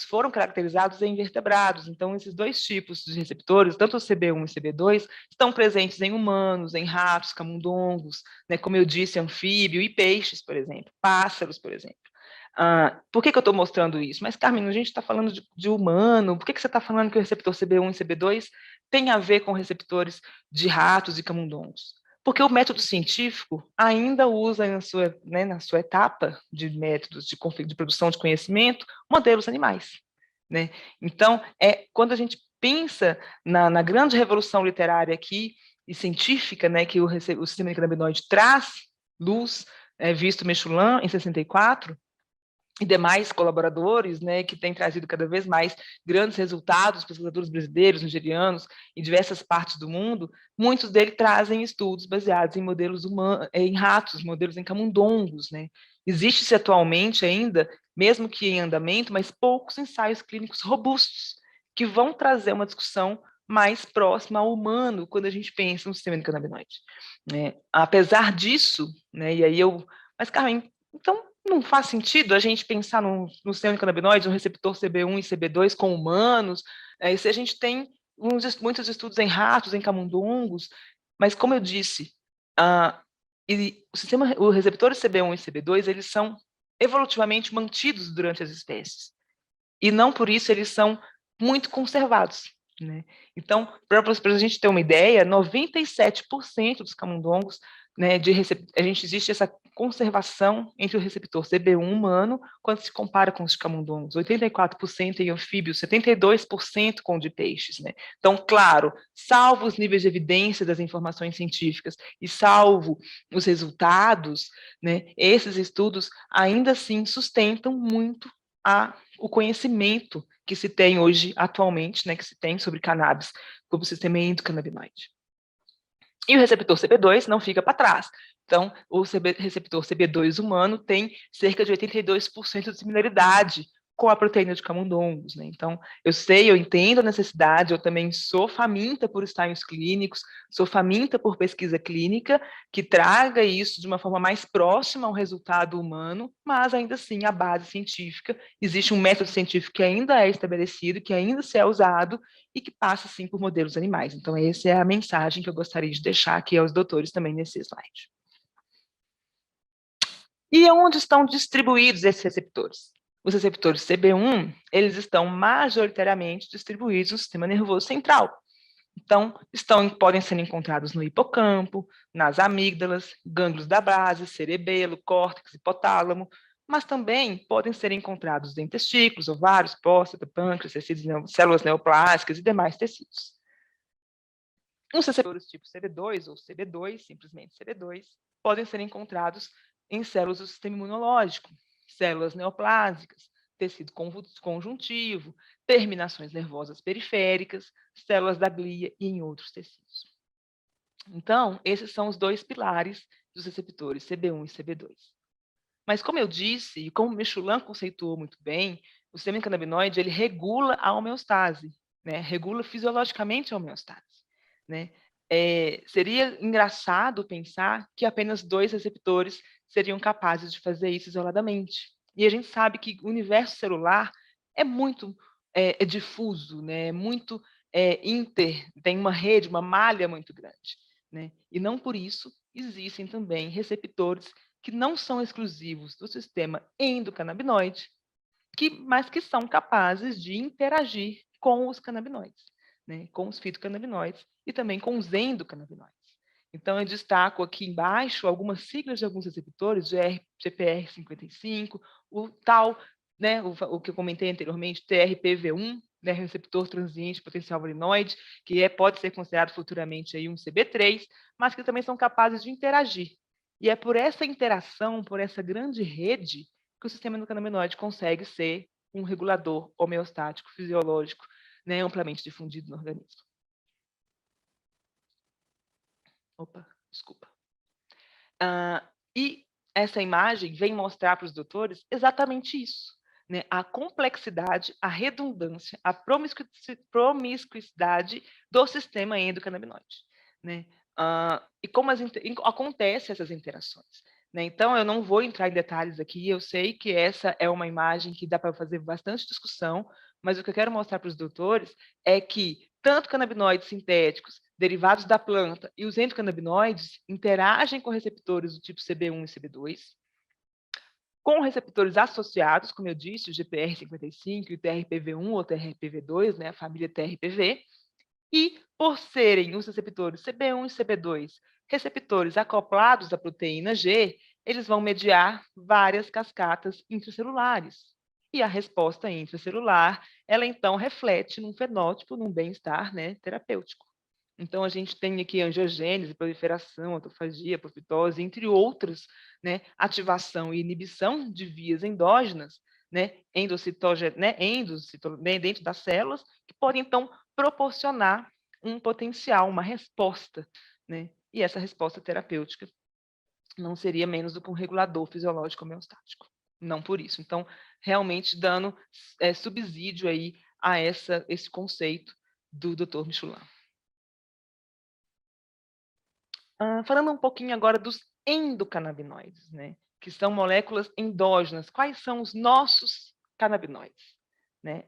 foram caracterizados em invertebrados. Então, esses dois tipos de receptores, tanto o CB1 e CB2, estão presentes em humanos, em ratos, camundongos, né, como eu disse, anfíbio e peixes, por exemplo, pássaros, por exemplo. Por que eu estou mostrando isso? Mas, Carmen, a gente está falando de humano, por que você está falando que o receptor CB1 e CB2 tem a ver com receptores de ratos e camundongos? Porque o método científico ainda usa na sua etapa de métodos de produção de conhecimento modelos animais. Né? Então, quando a gente pensa na grande revolução literária aqui e científica, né, que o sistema endocannabinoide traz luz, visto Mechoulam em 64, e demais colaboradores, né, que têm trazido cada vez mais grandes resultados, pesquisadores brasileiros, nigerianos, em diversas partes do mundo, muitos deles trazem estudos baseados em modelos humanos, em ratos, modelos em camundongos, né. Existe-se atualmente ainda, mesmo que em andamento, mas poucos ensaios clínicos robustos, que vão trazer uma discussão mais próxima ao humano, quando a gente pensa no sistema endocannabinoide. Né. Apesar disso, né, e aí mas, Carmen, então, não faz sentido a gente pensar no sistema endocannabinoide, no receptor CB1 e CB2 com humanos, se a gente tem muitos estudos em ratos, em camundongos, mas como eu disse, os receptores CB1 e CB2, eles são evolutivamente mantidos durante as espécies, e não por isso eles são muito conservados. Né? Então, para a gente ter uma ideia, 97% dos camundongos, né, existe essa conservação entre o receptor CB1 humano quando se compara com os camundongos, 84% em anfíbios, 72% com o de peixes. Né? Então, claro, salvo os níveis de evidência das informações científicas e salvo os resultados, né, esses estudos ainda assim sustentam muito o conhecimento que se tem hoje, atualmente, né, que se tem sobre cannabis como sistema endocannabinoide. E o receptor CB2 não fica para trás. Então, o receptor CB2 humano tem cerca de 82% de similaridade com a proteína de camundongos. Né? Então, eu entendo a necessidade, eu também sou faminta por ensaios clínicos, sou faminta por pesquisa clínica, que traga isso de uma forma mais próxima ao resultado humano, mas ainda assim, a base científica, existe um método científico que ainda é estabelecido, que ainda se é usado, e que passa, sim, por modelos animais. Então, essa é a mensagem que eu gostaria de deixar aqui aos doutores também nesse slide. E onde estão distribuídos esses receptores? Os receptores CB1, eles estão majoritariamente distribuídos no sistema nervoso central. Então, podem ser encontrados no hipocampo, nas amígdalas, gânglios da base, cerebelo, córtex, hipotálamo, mas também podem ser encontrados em testículos, ovários, próstata, pâncreas, tecidos, células neoplásicas e demais tecidos. Os receptores tipo CB2 ou CB2, simplesmente CB2, podem ser encontrados em células do sistema imunológico, células neoplásicas, tecido conjuntivo, terminações nervosas periféricas, células da glia e em outros tecidos. Então, esses são os dois pilares dos receptores CB1 e CB2. Mas, como eu disse, e como Mechoulam conceituou muito bem, o sistema endocannabinoide ele regula a homeostase, né? Regula fisiologicamente a homeostase. Né? Seria engraçado pensar que apenas 2 receptores seriam capazes de fazer isso isoladamente. E a gente sabe que o universo celular é muito difuso, né? Muito tem uma rede, uma malha muito grande. Né? E não por isso existem também receptores que não são exclusivos do sistema endocannabinoide, mas que são capazes de interagir com os canabinoides, né, com os fitocannabinoides e também com os endocannabinoides. Então, eu destaco aqui embaixo algumas siglas de alguns receptores, GPR55, o tal, né, o que eu comentei anteriormente, TRPV1, né, receptor transiente potencial valinoide, que pode ser considerado futuramente aí um CB3, mas que também são capazes de interagir. E é por essa interação, por essa grande rede, que o sistema endocannabinoide consegue ser um regulador homeostático fisiológico, né, amplamente difundido no organismo. Opa, desculpa. E essa imagem vem mostrar para os doutores exatamente isso, né? A complexidade, a redundância, a promiscuidade do sistema endocannabinoide. Né? E como acontecem essas interações. né? Então, eu não vou entrar em detalhes aqui, eu sei que essa é uma imagem que dá para fazer bastante discussão, mas o que eu quero mostrar para os doutores é que tanto canabinoides sintéticos, derivados da planta, e os endocannabinoides interagem com receptores do tipo CB1 e CB2, com receptores associados, como eu disse, o GPR55 e o TRPV1 ou TRPV2, né, a família TRPV, e por serem os receptores CB1 e CB2 receptores acoplados à proteína G, eles vão mediar várias cascatas intracelulares. E a resposta intracelular, ela então reflete num fenótipo, num bem-estar, né, terapêutico. Então, a gente tem aqui angiogênese, proliferação, autofagia, apoptose, entre outras, né, ativação e inibição de vias endógenas, né, dentro das células, que podem, então, proporcionar um potencial, uma resposta, né? E essa resposta terapêutica não seria menos do que um regulador fisiológico homeostático. Não por isso. Então, realmente dando subsídio aí a esse conceito do Dr. Michelin. Falando um pouquinho agora dos endocannabinoides, né? Que são moléculas endógenas. Quais são os nossos canabinoides? Né?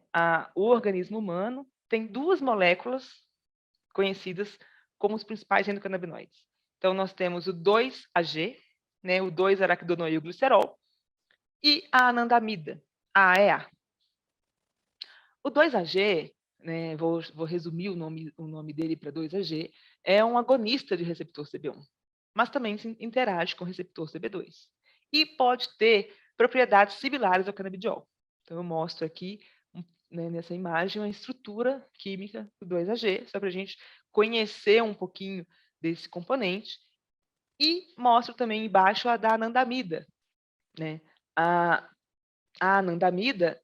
O organismo humano tem duas moléculas conhecidas como os principais endocannabinoides. Então, nós temos o 2-AG, né, o 2-araquidonoilglicerol, e a anandamida, a AEA. O 2-AG, né, vou resumir o nome dele para 2-AG, é um agonista de receptor CB1, mas também interage com o receptor CB2. E pode ter propriedades similares ao canabidiol. Então, eu mostro aqui, né, nessa imagem, a estrutura química do 2-AG, só para a gente conhecer um pouquinho desse componente. E mostro também embaixo a da anandamida. Né? A anandamida,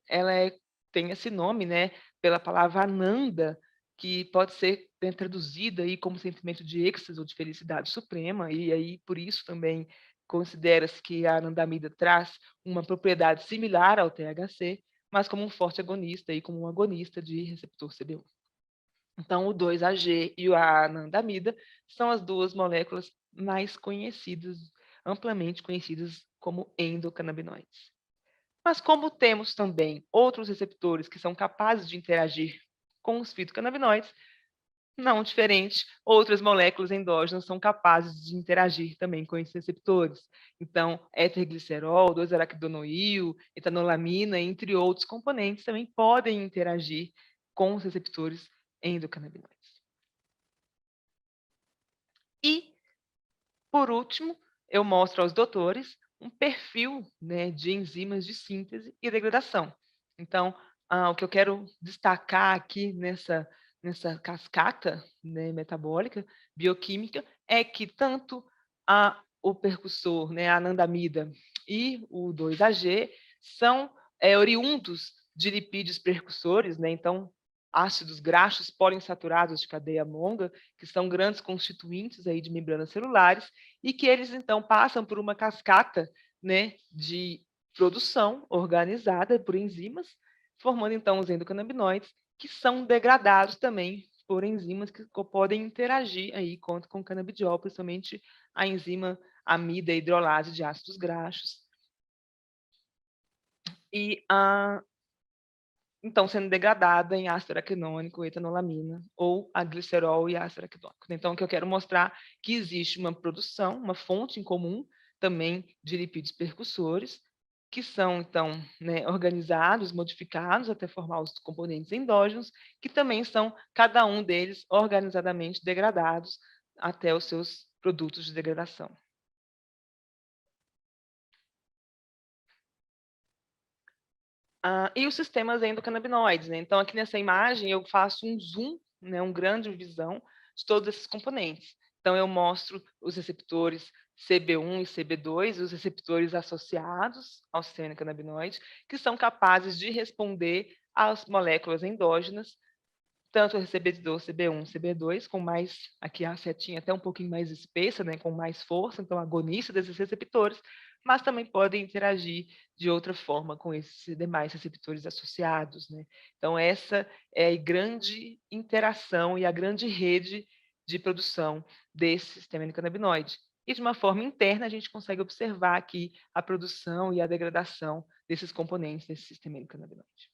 tem esse nome, né, pela palavra ananda, que pode ser traduzida aí como sentimento de êxtase ou de felicidade suprema, e aí por isso também considera-se que a anandamida traz uma propriedade similar ao THC, mas como um forte agonista e como um agonista de receptor CB1. Então, o 2-AG e a anandamida são as duas moléculas mais conhecidas, amplamente conhecidas como endocannabinoides. Mas como temos também outros receptores que são capazes de interagir com os fitocannabinoides, não diferente, outras moléculas endógenas são capazes de interagir também com esses receptores. Então, éter-glicerol, 2-araquidonoil, etanolamina, entre outros componentes, também podem interagir com os receptores endocannabinoides. E, por último, eu mostro aos doutores um perfil, né, de enzimas de síntese e degradação. Então, o que eu quero destacar aqui nessa cascata, né, metabólica, bioquímica, é que tanto o percussor, né, a anandamida e o 2-AG são oriundos de lipídios precursores, né, então ácidos graxos poliinsaturados de cadeia longa, que são grandes constituintes aí de membranas celulares, e que eles, então, passam por uma cascata, né, de produção organizada por enzimas, formando, então, os endocannabinoides, que são degradados também por enzimas que podem interagir aí com o canabidiol, principalmente a enzima amida hidrolase de ácidos graxos. E então, sendo degradada em ácido araquidônico, etanolamina, ou a glicerol e ácido araquidônico. Então, o que eu quero mostrar é que existe uma produção, uma fonte em comum, também de lipídios percussores, que são, então, né, organizados, modificados até formar os componentes endógenos, que também são, cada um deles, organizadamente degradados até os seus produtos de degradação. E os sistemas endocannabinoides, né? Então, aqui nessa imagem, eu faço um zoom, né, um grande visão de todos esses componentes. Então, eu mostro os receptores CB1 e CB2, os receptores associados ao sistema endocannabinoide, que são capazes de responder às moléculas endógenas, tanto o receptor CB1, CB2, com mais, aqui a setinha até um pouquinho mais espessa, né, com mais força, então agonista desses receptores, mas também podem interagir de outra forma com esses demais receptores associados, né? Então essa é a grande interação e a grande rede de produção desse sistema endocannabinoide. e de uma forma interna a gente consegue observar aqui a produção e a degradação desses componentes desse sistema endocannabinoide.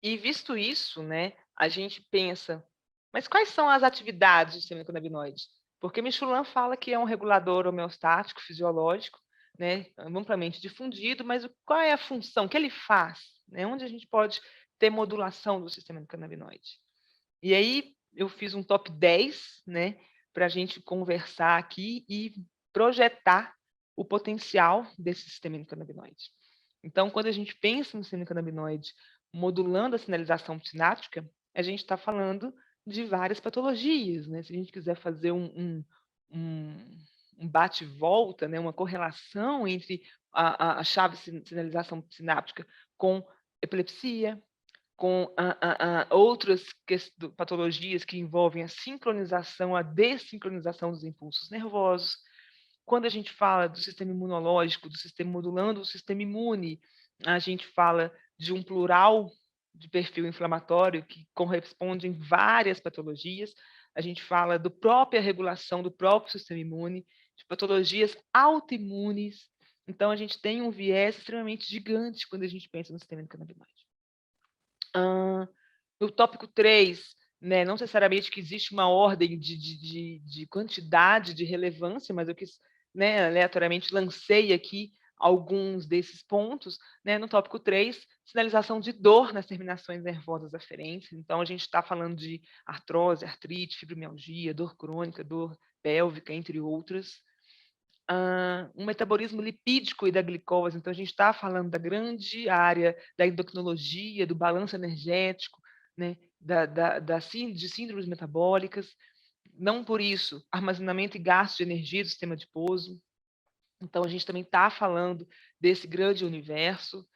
E visto isso, né, a gente pensa, mas quais são as atividades do sistema endocannabinoide? Porque Michelin fala que é um regulador homeostático fisiológico, né, amplamente difundido, mas qual é a função que ele faz? Né? Onde a gente pode ter modulação do sistema endocannabinoide? E aí eu fiz um top 10, né, para a gente conversar aqui e projetar o potencial desse sistema endocannabinoide. Então, quando a gente pensa no sistema endocannabinoide modulando a sinalização sináptica, a gente está falando de várias patologias, né? Se a gente quiser fazer um bate-volta, né, uma correlação entre a chave de sinalização sináptica com epilepsia, com outras patologias que envolvem a sincronização, a desincronização dos impulsos nervosos. Quando a gente fala do sistema imunológico, do sistema modulando o sistema imune, a gente fala de um plural de perfil inflamatório que corresponde em várias patologias. A gente fala da própria regulação do próprio sistema imune, de patologias autoimunes. Então, a gente tem um viés extremamente gigante quando a gente pensa no sistema endocannabinoide. No tópico 3, né, não necessariamente que existe uma ordem de quantidade de relevância, mas eu quis, né, aleatoriamente lancei aqui alguns desses pontos. Né, no tópico 3, sinalização de dor nas terminações nervosas aferentes. Então, a gente está falando de artrose, artrite, fibromialgia, dor crônica, dor pélvica, entre outras. Um metabolismo lipídico e da glicose. Então, a gente está falando da grande área da endocrinologia, do balanço energético, né, de síndromes metabólicas. Não por isso, armazenamento e gasto de energia do sistema adiposo. Então, a gente também está falando desse grande universo.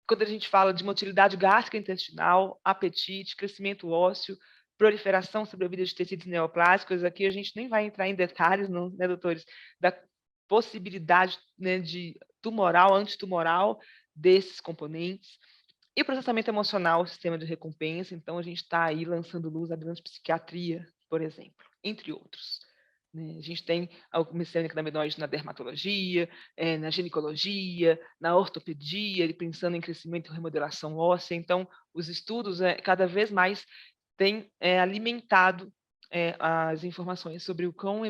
Quando a gente fala de motilidade gástrica intestinal, apetite, crescimento ósseo, proliferação, sobrevida de tecidos neoplásicos, aqui a gente nem vai entrar em detalhes, não, né, doutores, da possibilidade, né, de tumoral, antitumoral desses componentes. E processamento emocional, o sistema de recompensa, então a gente está aí lançando luz à grande psiquiatria, por exemplo, entre outros. Né? A gente tem o endocannabinoide na dermatologia, na ginecologia, na ortopedia, pensando em crescimento e remodelação óssea. Então, os estudos cada vez mais têm alimentado as informações sobre o quão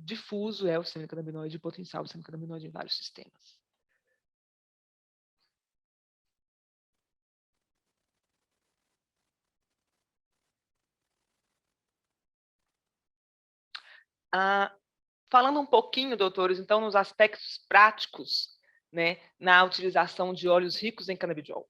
difuso é o sistema endocannabinoide e o potencial do sistema endocannabinoide em vários sistemas. Falando um pouquinho, doutores, então, nos aspectos práticos, né, na utilização de óleos ricos em canabidiol.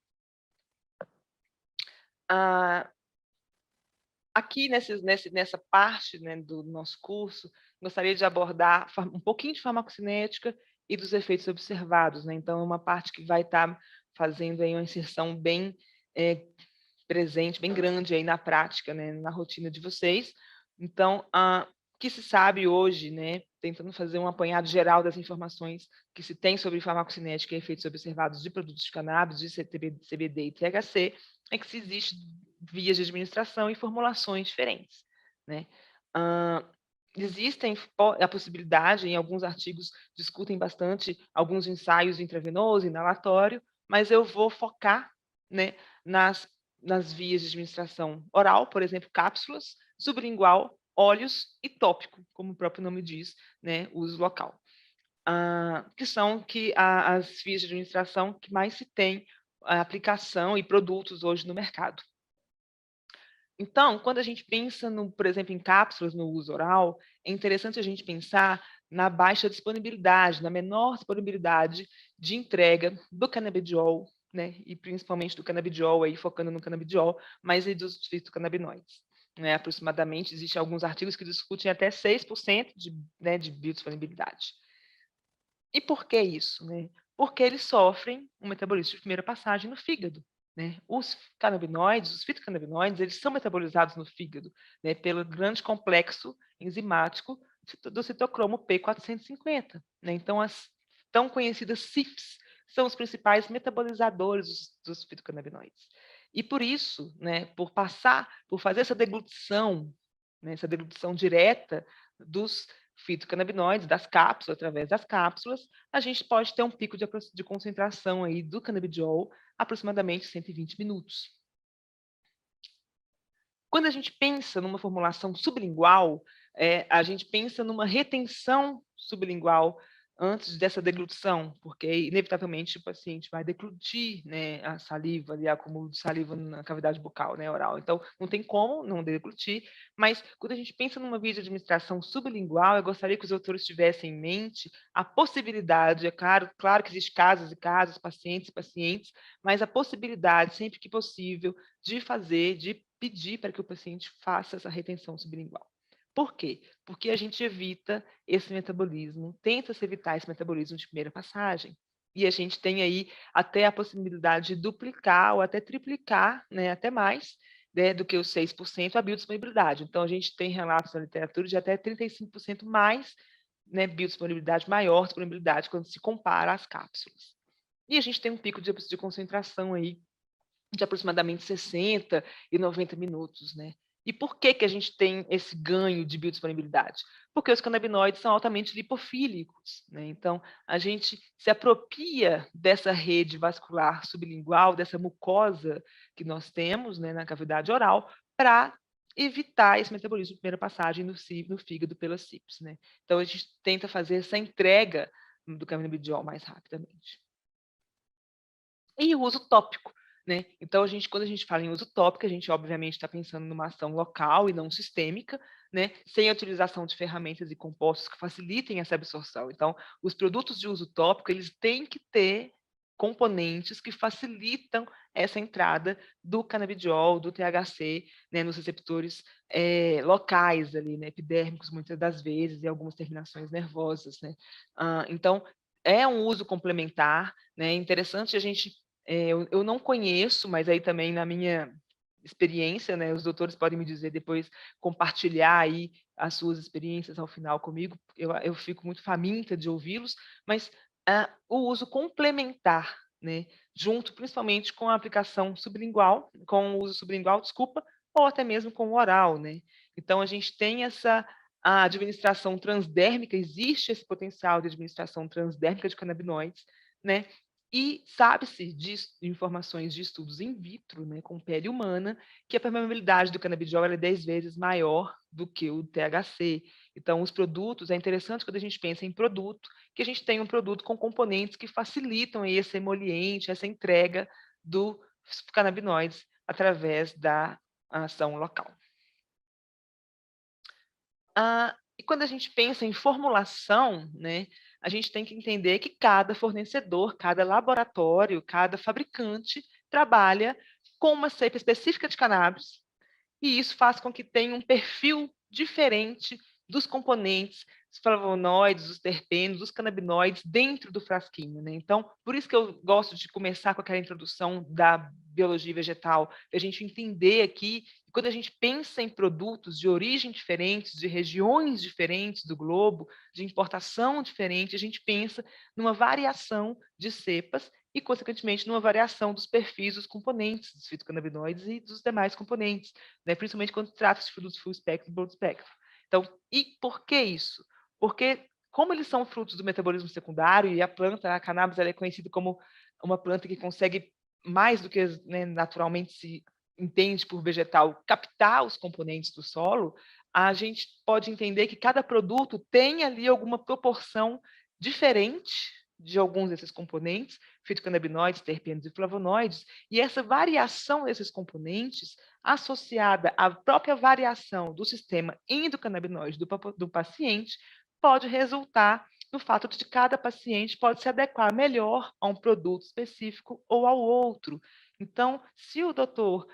Aqui nessa parte, né, do nosso curso, gostaria de abordar um pouquinho de farmacocinética e dos efeitos observados. Né? Então, é uma parte que vai estar fazendo aí uma inserção bem presente, bem grande aí na prática, né, na rotina de vocês. Então, o que se sabe hoje, né, tentando fazer um apanhado geral das informações que se tem sobre farmacocinética e efeitos observados de produtos de cannabis, de CBD e THC, é que se existe vias de administração e formulações diferentes. Né? Existem a possibilidade, em alguns artigos discutem bastante alguns ensaios intravenoso, inalatório, mas eu vou focar, né, nas vias de administração oral, por exemplo, cápsulas, sublingual, óleos e tópico, como o próprio nome diz, né, uso local. Que são as vias de administração que mais se tem aplicação e produtos hoje no mercado. Então, quando a gente pensa, por exemplo, em cápsulas no uso oral, é interessante a gente pensar na baixa disponibilidade, na menor disponibilidade de entrega do canabidiol, né, e principalmente do canabidiol, aí, focando no canabidiol, mas e dos fitocannabinoides. Né, aproximadamente, existem alguns artigos que discutem até 6% de biodisponibilidade. E por que isso? Né? Porque eles sofrem um metabolismo de primeira passagem no fígado. Né? Os canabinoides, os fitocannabinoides, eles são metabolizados no fígado, né, pelo grande complexo enzimático do citocromo P450. Né? Então, as tão conhecidas CYPs são os principais metabolizadores dos fitocannabinoides. E por isso, né, por fazer essa deglutição, né, essa deglutição direta dos fitocannabinoides, das cápsulas, através das cápsulas, a gente pode ter um pico de concentração aí do canabidiol aproximadamente 120 minutos. Quando a gente pensa numa formulação sublingual, a gente pensa numa retenção sublingual antes dessa deglutição, porque inevitavelmente o paciente vai deglutir, né, a saliva, ali, acúmulo de saliva na cavidade bucal, né, oral. Então, não tem como não deglutir, mas quando a gente pensa numa via de administração sublingual, eu gostaria que os autores tivessem em mente a possibilidade, é claro que existem casos e casos, pacientes e pacientes, mas a possibilidade, sempre que possível, de pedir para que o paciente faça essa retenção sublingual. Por quê? Porque a gente evita esse metabolismo, tenta-se evitar esse metabolismo de primeira passagem. E a gente tem aí até a possibilidade de duplicar ou até triplicar, né, até mais, né, do que os 6% a biodisponibilidade. Então, a gente tem relatos na literatura de até 35% mais, né, biodisponibilidade, maior disponibilidade quando se compara às cápsulas. E a gente tem um pico de concentração aí de aproximadamente 60 e 90 minutos, né? E por que que a gente tem esse ganho de biodisponibilidade? Porque os canabinoides são altamente lipofílicos, né? Então, a gente se apropria dessa rede vascular sublingual, dessa mucosa que nós temos, né, na cavidade oral, para evitar esse metabolismo de primeira passagem no fígado pelas CIPs, né? Então, a gente tenta fazer essa entrega do canabidiol mais rapidamente. E o uso tópico, né? Então, quando a gente fala em uso tópico, a gente obviamente está pensando numa ação local e não sistêmica, né? Sem a utilização de ferramentas e compostos que facilitem essa absorção. Então, os produtos de uso tópico, eles têm que ter componentes que facilitam essa entrada do canabidiol, do THC, né, nos receptores locais ali, né, epidérmicos, muitas das vezes, e algumas terminações nervosas, né? Então, é um uso complementar, né? É interessante a gente eu não conheço, mas aí também na minha experiência, né, os doutores podem me dizer depois, compartilhar aí as suas experiências ao final comigo, eu fico muito faminta de ouvi-los, mas o uso complementar, né, junto principalmente com a aplicação sublingual, com o uso sublingual, desculpa, ou até mesmo com o oral, né? Então a gente tem a administração transdérmica, existe esse potencial de administração transdérmica de canabinoides, né? E sabe-se de informações de estudos in vitro, né, com pele humana, que a permeabilidade do canabidiol é 10 vezes maior do que o THC. Então, os produtos, é interessante quando a gente pensa em produto, que a gente tem um produto com componentes que facilitam esse emoliente, essa entrega dos canabinoides através da ação local. E quando a gente pensa em formulação, né, a gente tem que entender que cada fornecedor, cada laboratório, cada fabricante trabalha com uma cepa específica de cannabis, e isso faz com que tenha um perfil diferente dos componentes, os flavonoides, os terpenos, os canabinoides dentro do frasquinho, né? Então, por isso que eu gosto de começar com aquela introdução da biologia vegetal, para a gente entender aqui, quando a gente pensa em produtos de origem diferentes, de regiões diferentes do globo, de importação diferente, a gente pensa numa variação de cepas e, consequentemente, numa variação dos perfis dos componentes dos fitocannabinoides e dos demais componentes, né? Principalmente quando trata-se de frutos full spectrum e broad spectrum. Então, e por que isso? Porque, como eles são frutos do metabolismo secundário, e a planta, a cannabis, ela é conhecida como uma planta que consegue, mais do que, né, naturalmente se entende por vegetal, captar os componentes do solo, a gente pode entender que cada produto tem ali alguma proporção diferente de alguns desses componentes, fitocannabinoides, terpenos e flavonoides, e essa variação desses componentes, associada à própria variação do sistema endocannabinoide do paciente, pode resultar no fato de que cada paciente pode se adequar melhor a um produto específico ou ao outro. Então, se o doutor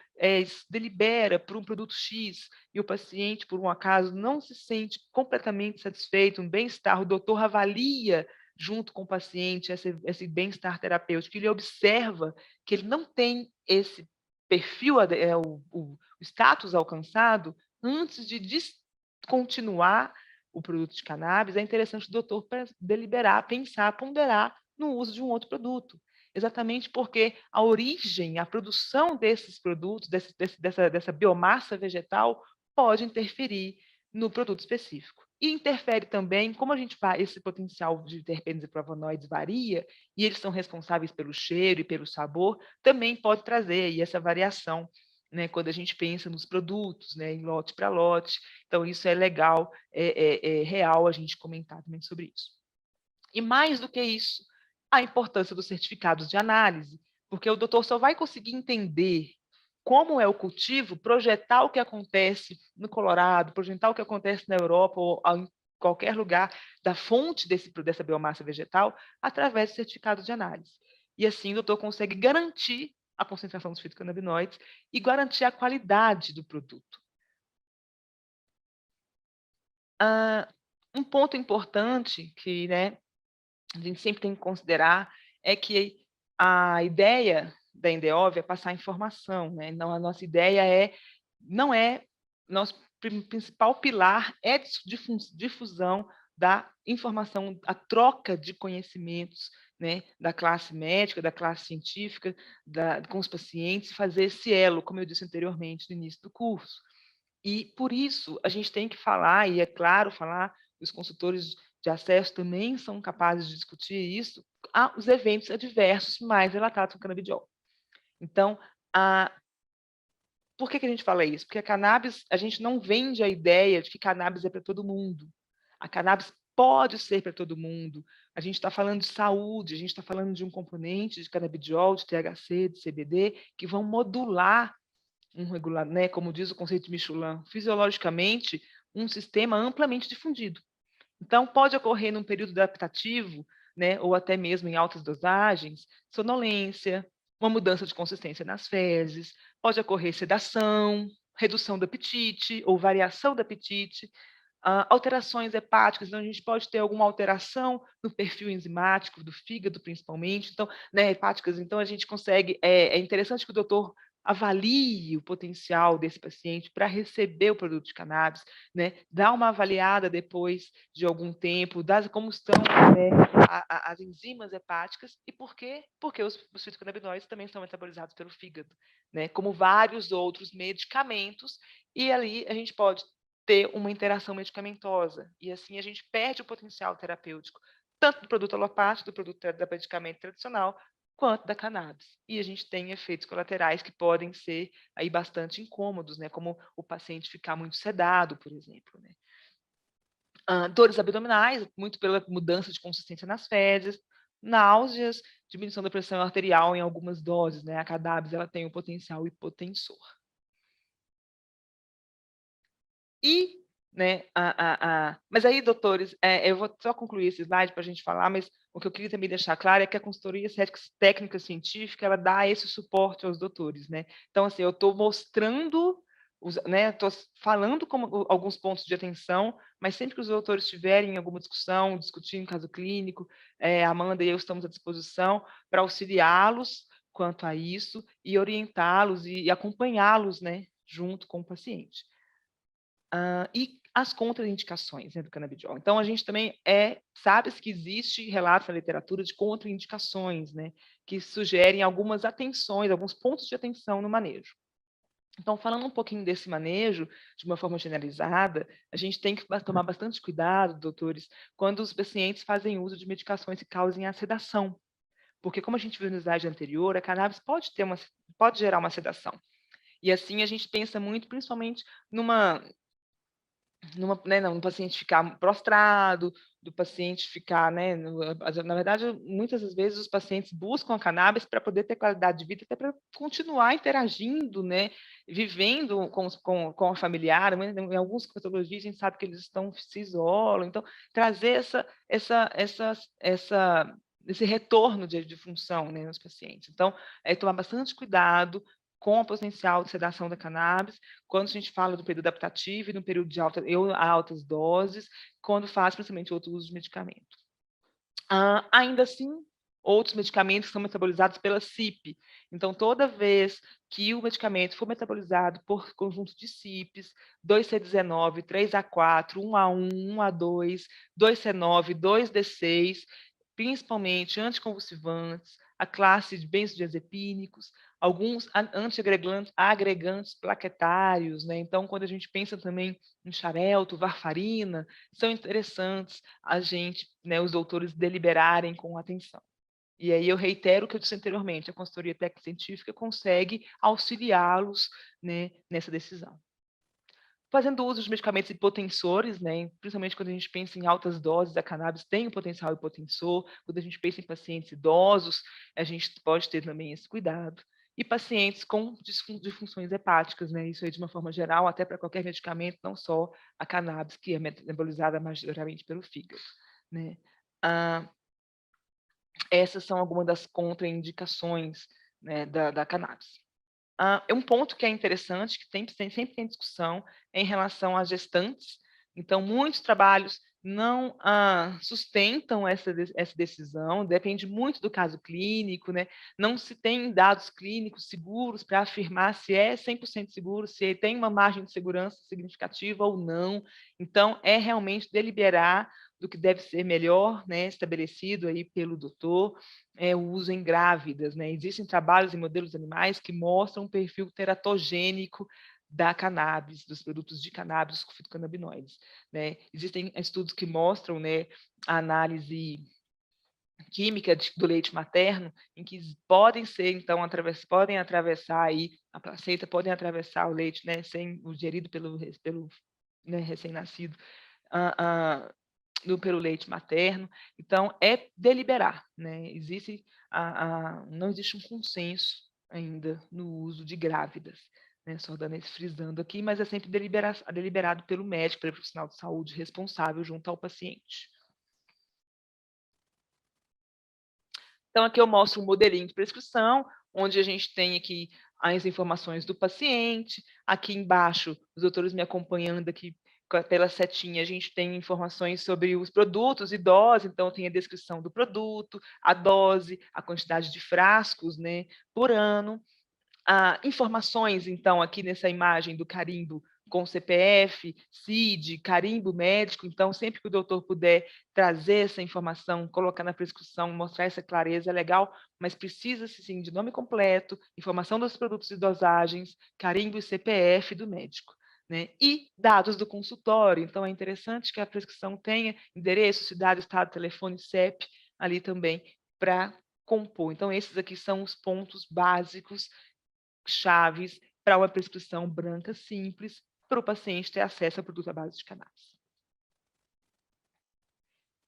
delibera por um produto X e o paciente, por um acaso, não se sente completamente satisfeito, um bem-estar, o doutor avalia junto com o paciente esse bem-estar terapêutico, ele observa que ele não tem esse perfil, o status alcançado, antes de descontinuar o produto de cannabis, é interessante o doutor deliberar, pensar, ponderar no uso de um outro produto. exatamente porque a origem, a produção desses produtos, dessa biomassa vegetal, pode interferir no produto específico. E interfere também, como a gente faz, esse potencial de terpenos e flavonoides varia, e eles são responsáveis pelo cheiro e pelo sabor, também pode trazer aí essa variação, né, quando a gente pensa nos produtos, né, em lote para lote. Então, isso é legal, é real a gente comentar também sobre isso. E mais do que isso, a importância dos certificados de análise, porque o doutor só vai conseguir entender como é o cultivo, projetar o que acontece no Colorado, projetar o que acontece na Europa ou em qualquer lugar da fonte dessa biomassa vegetal, através do certificado de análise. E assim o doutor consegue garantir a concentração dos fitocannabinoides e garantir a qualidade do produto. Um ponto importante que, né, a gente sempre tem que considerar é que a ideia da Endeov é passar informação, né? Então, a nossa ideia não é, nosso principal pilar é difusão da informação, a troca de conhecimentos, né, da classe médica, da classe científica, com os pacientes, fazer esse elo, como eu disse anteriormente, no início do curso. E, por isso, a gente tem que falar, e é claro, falar, os consultores de acesso também são capazes de discutir isso, os eventos adversos mais relatados com canabidiol. Então, por que a gente fala isso? Porque a cannabis, a gente não vende a ideia de que cannabis é para todo mundo. A cannabis pode ser para todo mundo. A gente está falando de saúde, a gente está falando de um componente de canabidiol, de THC, de CBD, que vão modular regular, né, como diz o conceito de Michelin, fisiologicamente, um sistema amplamente difundido. Então, pode ocorrer num período adaptativo, né, ou até mesmo em altas dosagens, sonolência, uma mudança de consistência nas fezes, pode ocorrer sedação, redução do apetite ou variação do apetite, alterações hepáticas, então a gente pode ter alguma alteração no perfil enzimático do fígado, principalmente, então, né, hepáticas, então a gente consegue, é interessante que o doutor avalie o potencial desse paciente para receber o produto de cannabis, né, dá uma avaliada depois de algum tempo, como estão as enzimas hepáticas e por quê? Porque os fitocannabinoides também são metabolizados pelo fígado, né, como vários outros medicamentos, e ali a gente pode ter uma interação medicamentosa, e assim a gente perde o potencial terapêutico, tanto do produto alopático, do produto da medicamento tradicional, quanto da cannabis. E a gente tem efeitos colaterais que podem ser aí bastante incômodos, né? Como o paciente ficar muito sedado, por exemplo, né? Dores abdominais, muito pela mudança de consistência nas fezes, náuseas, diminuição da pressão arterial em algumas doses, né? A cannabis ela tem um potencial hipotensor. E, né, mas aí, doutores, eu vou só concluir esse slide para a gente falar, mas o que eu queria também deixar claro é que a consultoria técnica científica, ela dá esse suporte aos doutores, né? Então, assim, eu estou mostrando, né, estou falando como alguns pontos de atenção, mas sempre que os doutores tiverem alguma discussão, discutindo caso clínico, a Amanda e eu estamos à disposição para auxiliá-los quanto a isso e orientá-los e acompanhá-los, né, junto com o paciente. E as contraindicações, né, do canabidiol. Então, a gente também sabe que existe relatos na literatura de contraindicações, né, que sugerem algumas atenções, alguns pontos de atenção no manejo. Então, falando um pouquinho desse manejo, de uma forma generalizada, a gente tem que tomar bastante cuidado, doutores, quando os pacientes fazem uso de medicações que causem a sedação. Porque, como a gente viu no slide anterior, a cannabis pode gerar uma sedação. E assim a gente pensa muito, principalmente né, no paciente ficar prostrado, do paciente ficar, né, na verdade, muitas das vezes os pacientes buscam a cannabis para poder ter qualidade de vida, até para continuar interagindo, né, vivendo com a familiar, em algumas patologias a gente sabe que eles se isolam, então trazer esse retorno de função, né, nos pacientes. Então, tomar bastante cuidado com o potencial de sedação da cannabis, quando a gente fala do período adaptativo e no período de altas doses, quando faz principalmente outro uso de medicamento. Ainda assim, outros medicamentos são metabolizados pela CYP. Então, toda vez que o medicamento for metabolizado por conjunto de CYPs, 2C19, 3A4, 1A1, 1A2, 2C9, 2D6, principalmente anticonvulsivantes, a classe de benzodiazepínicos, alguns antiagregantes plaquetários, né? Então, quando a gente pensa também em xarelto, varfarina, são interessantes a gente, né, os doutores deliberarem com atenção. E aí eu reitero o que eu disse anteriormente, a consultoria técnico-científica consegue auxiliá-los, né, nessa decisão. Fazendo uso de medicamentos hipotensores, né, principalmente quando a gente pensa em altas doses, a cannabis tem um potencial hipotensor. Quando a gente pensa em pacientes idosos, a gente pode ter também esse cuidado. E pacientes com disfunções hepáticas, né, isso aí de uma forma geral, até para qualquer medicamento, não só a cannabis, que é metabolizada majoritariamente pelo fígado, né. Essas são algumas das contraindicações, né, da cannabis. É um ponto que é interessante, que sempre tem discussão, é em relação às gestantes. Então, muitos trabalhos não sustentam essa decisão, depende muito do caso clínico, né? Não se tem dados clínicos seguros para afirmar se é 100% seguro, se tem uma margem de segurança significativa ou não. Então, é realmente deliberar do que deve ser melhor, né, estabelecido aí pelo doutor, o uso em grávidas, né? Existem trabalhos em modelos animais que mostram um perfil teratogênico da cannabis, dos produtos de cannabis com fitocannabinoides, né? Existem estudos que mostram, né, a análise química do leite materno, em que podem ser, então, podem atravessar aí a placenta, podem atravessar o leite, né, sem o digerido pelo né, recém-nascido, pelo leite materno. Então, é deliberar, né? Não existe um consenso ainda no uso de grávidas, né? Só dando esse frisando aqui, mas é sempre deliberado pelo médico, pelo profissional de saúde responsável junto ao paciente. Então, aqui eu mostro um modelinho de prescrição, onde a gente tem aqui as informações do paciente. Aqui embaixo, os doutores me acompanhando aqui pela setinha, a gente tem informações sobre os produtos e dose, então tem a descrição do produto, a dose, a quantidade de frascos, né, por ano. Informações, então, aqui nessa imagem do carimbo com CPF, CID, carimbo médico. Então, sempre que o doutor puder trazer essa informação, colocar na prescrição, mostrar essa clareza, é legal, mas precisa-se, sim, de nome completo, informação dos produtos e dosagens, carimbo e CPF do médico, né? E dados do consultório. Então, é interessante que a prescrição tenha endereço, cidade, estado, telefone, CEP, ali também, para compor. Então, esses aqui são os pontos básicos chaves para uma prescrição branca simples, para o paciente ter acesso ao produto à base de cannabis.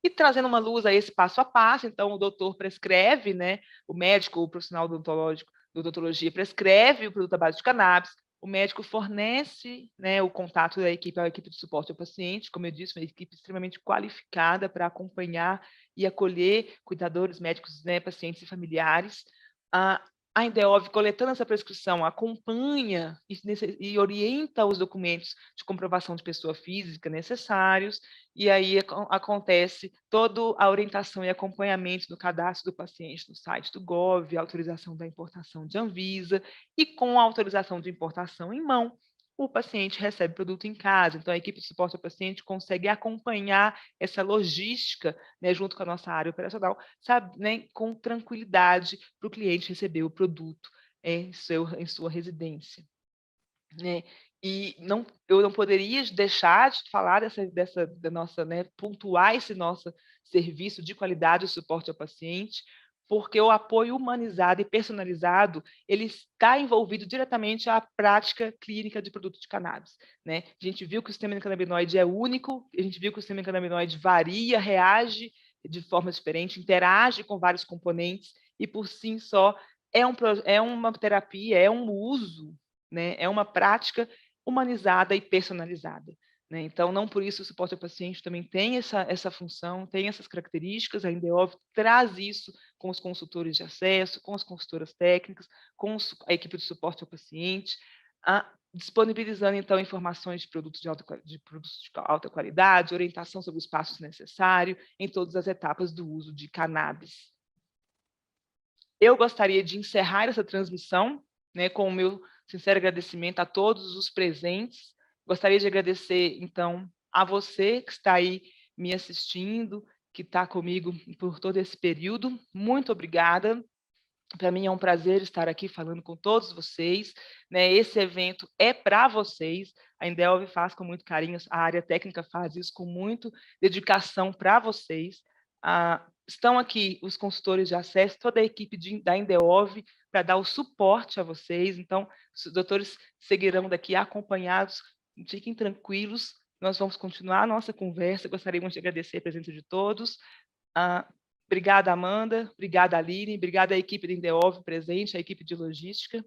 E trazendo uma luz a esse passo a passo, então o doutor prescreve, né, o médico, o profissional odontológico, da odontologia prescreve o produto à base de cannabis, o médico fornece, né, o contato da equipe, a equipe de suporte ao paciente, como eu disse, uma equipe extremamente qualificada para acompanhar e acolher cuidadores médicos, né, pacientes e familiares. A Indeov, coletando essa prescrição, acompanha e orienta os documentos de comprovação de pessoa física necessários, e aí acontece toda a orientação e acompanhamento do cadastro do paciente no site do Gov, autorização da importação de Anvisa, e com a autorização de importação em mão, o paciente recebe o produto em casa. Então, a equipe de suporte ao paciente consegue acompanhar essa logística, né, junto com a nossa área operacional, sabe, né, com tranquilidade para o cliente receber o produto em sua residência, né? E eu não poderia deixar de falar da nossa, né, pontuar esse nosso serviço de qualidade e suporte ao paciente, porque o apoio humanizado e personalizado, ele está envolvido diretamente à prática clínica de produto de cannabis, né? A gente viu que o sistema endocannabinoide é único, a gente viu que o sistema endocannabinoide varia, reage de forma diferente, interage com vários componentes, e por si só é uma terapia, é um uso, né? É uma prática humanizada e personalizada, né? Então, não por isso o suporte ao paciente também tem essa função, tem essas características. A Indeov traz isso com os consultores de acesso, com as consultoras técnicas, com a equipe de suporte ao paciente, disponibilizando, então, informações de produtos de alta qualidade, orientação sobre os passos necessários em todas as etapas do uso de cannabis. Eu gostaria de encerrar essa transmissão, né, com o meu sincero agradecimento a todos os presentes. Gostaria de agradecer, então, a você que está aí me assistindo, que está comigo por todo esse período. Muito obrigada. Para mim é um prazer estar aqui falando com todos vocês, né? Esse evento é para vocês. A Indelv faz com muito carinho, a área técnica faz isso com muito dedicação para vocês. Estão aqui os consultores de acesso, toda a equipe da Indelv para dar o suporte a vocês. Então, os doutores seguirão daqui acompanhados. Fiquem tranquilos, nós vamos continuar a nossa conversa. Gostaríamos de agradecer a presença de todos. Obrigada, Amanda. Obrigada, Aline. Obrigada à equipe da Indeov presente, à equipe de logística.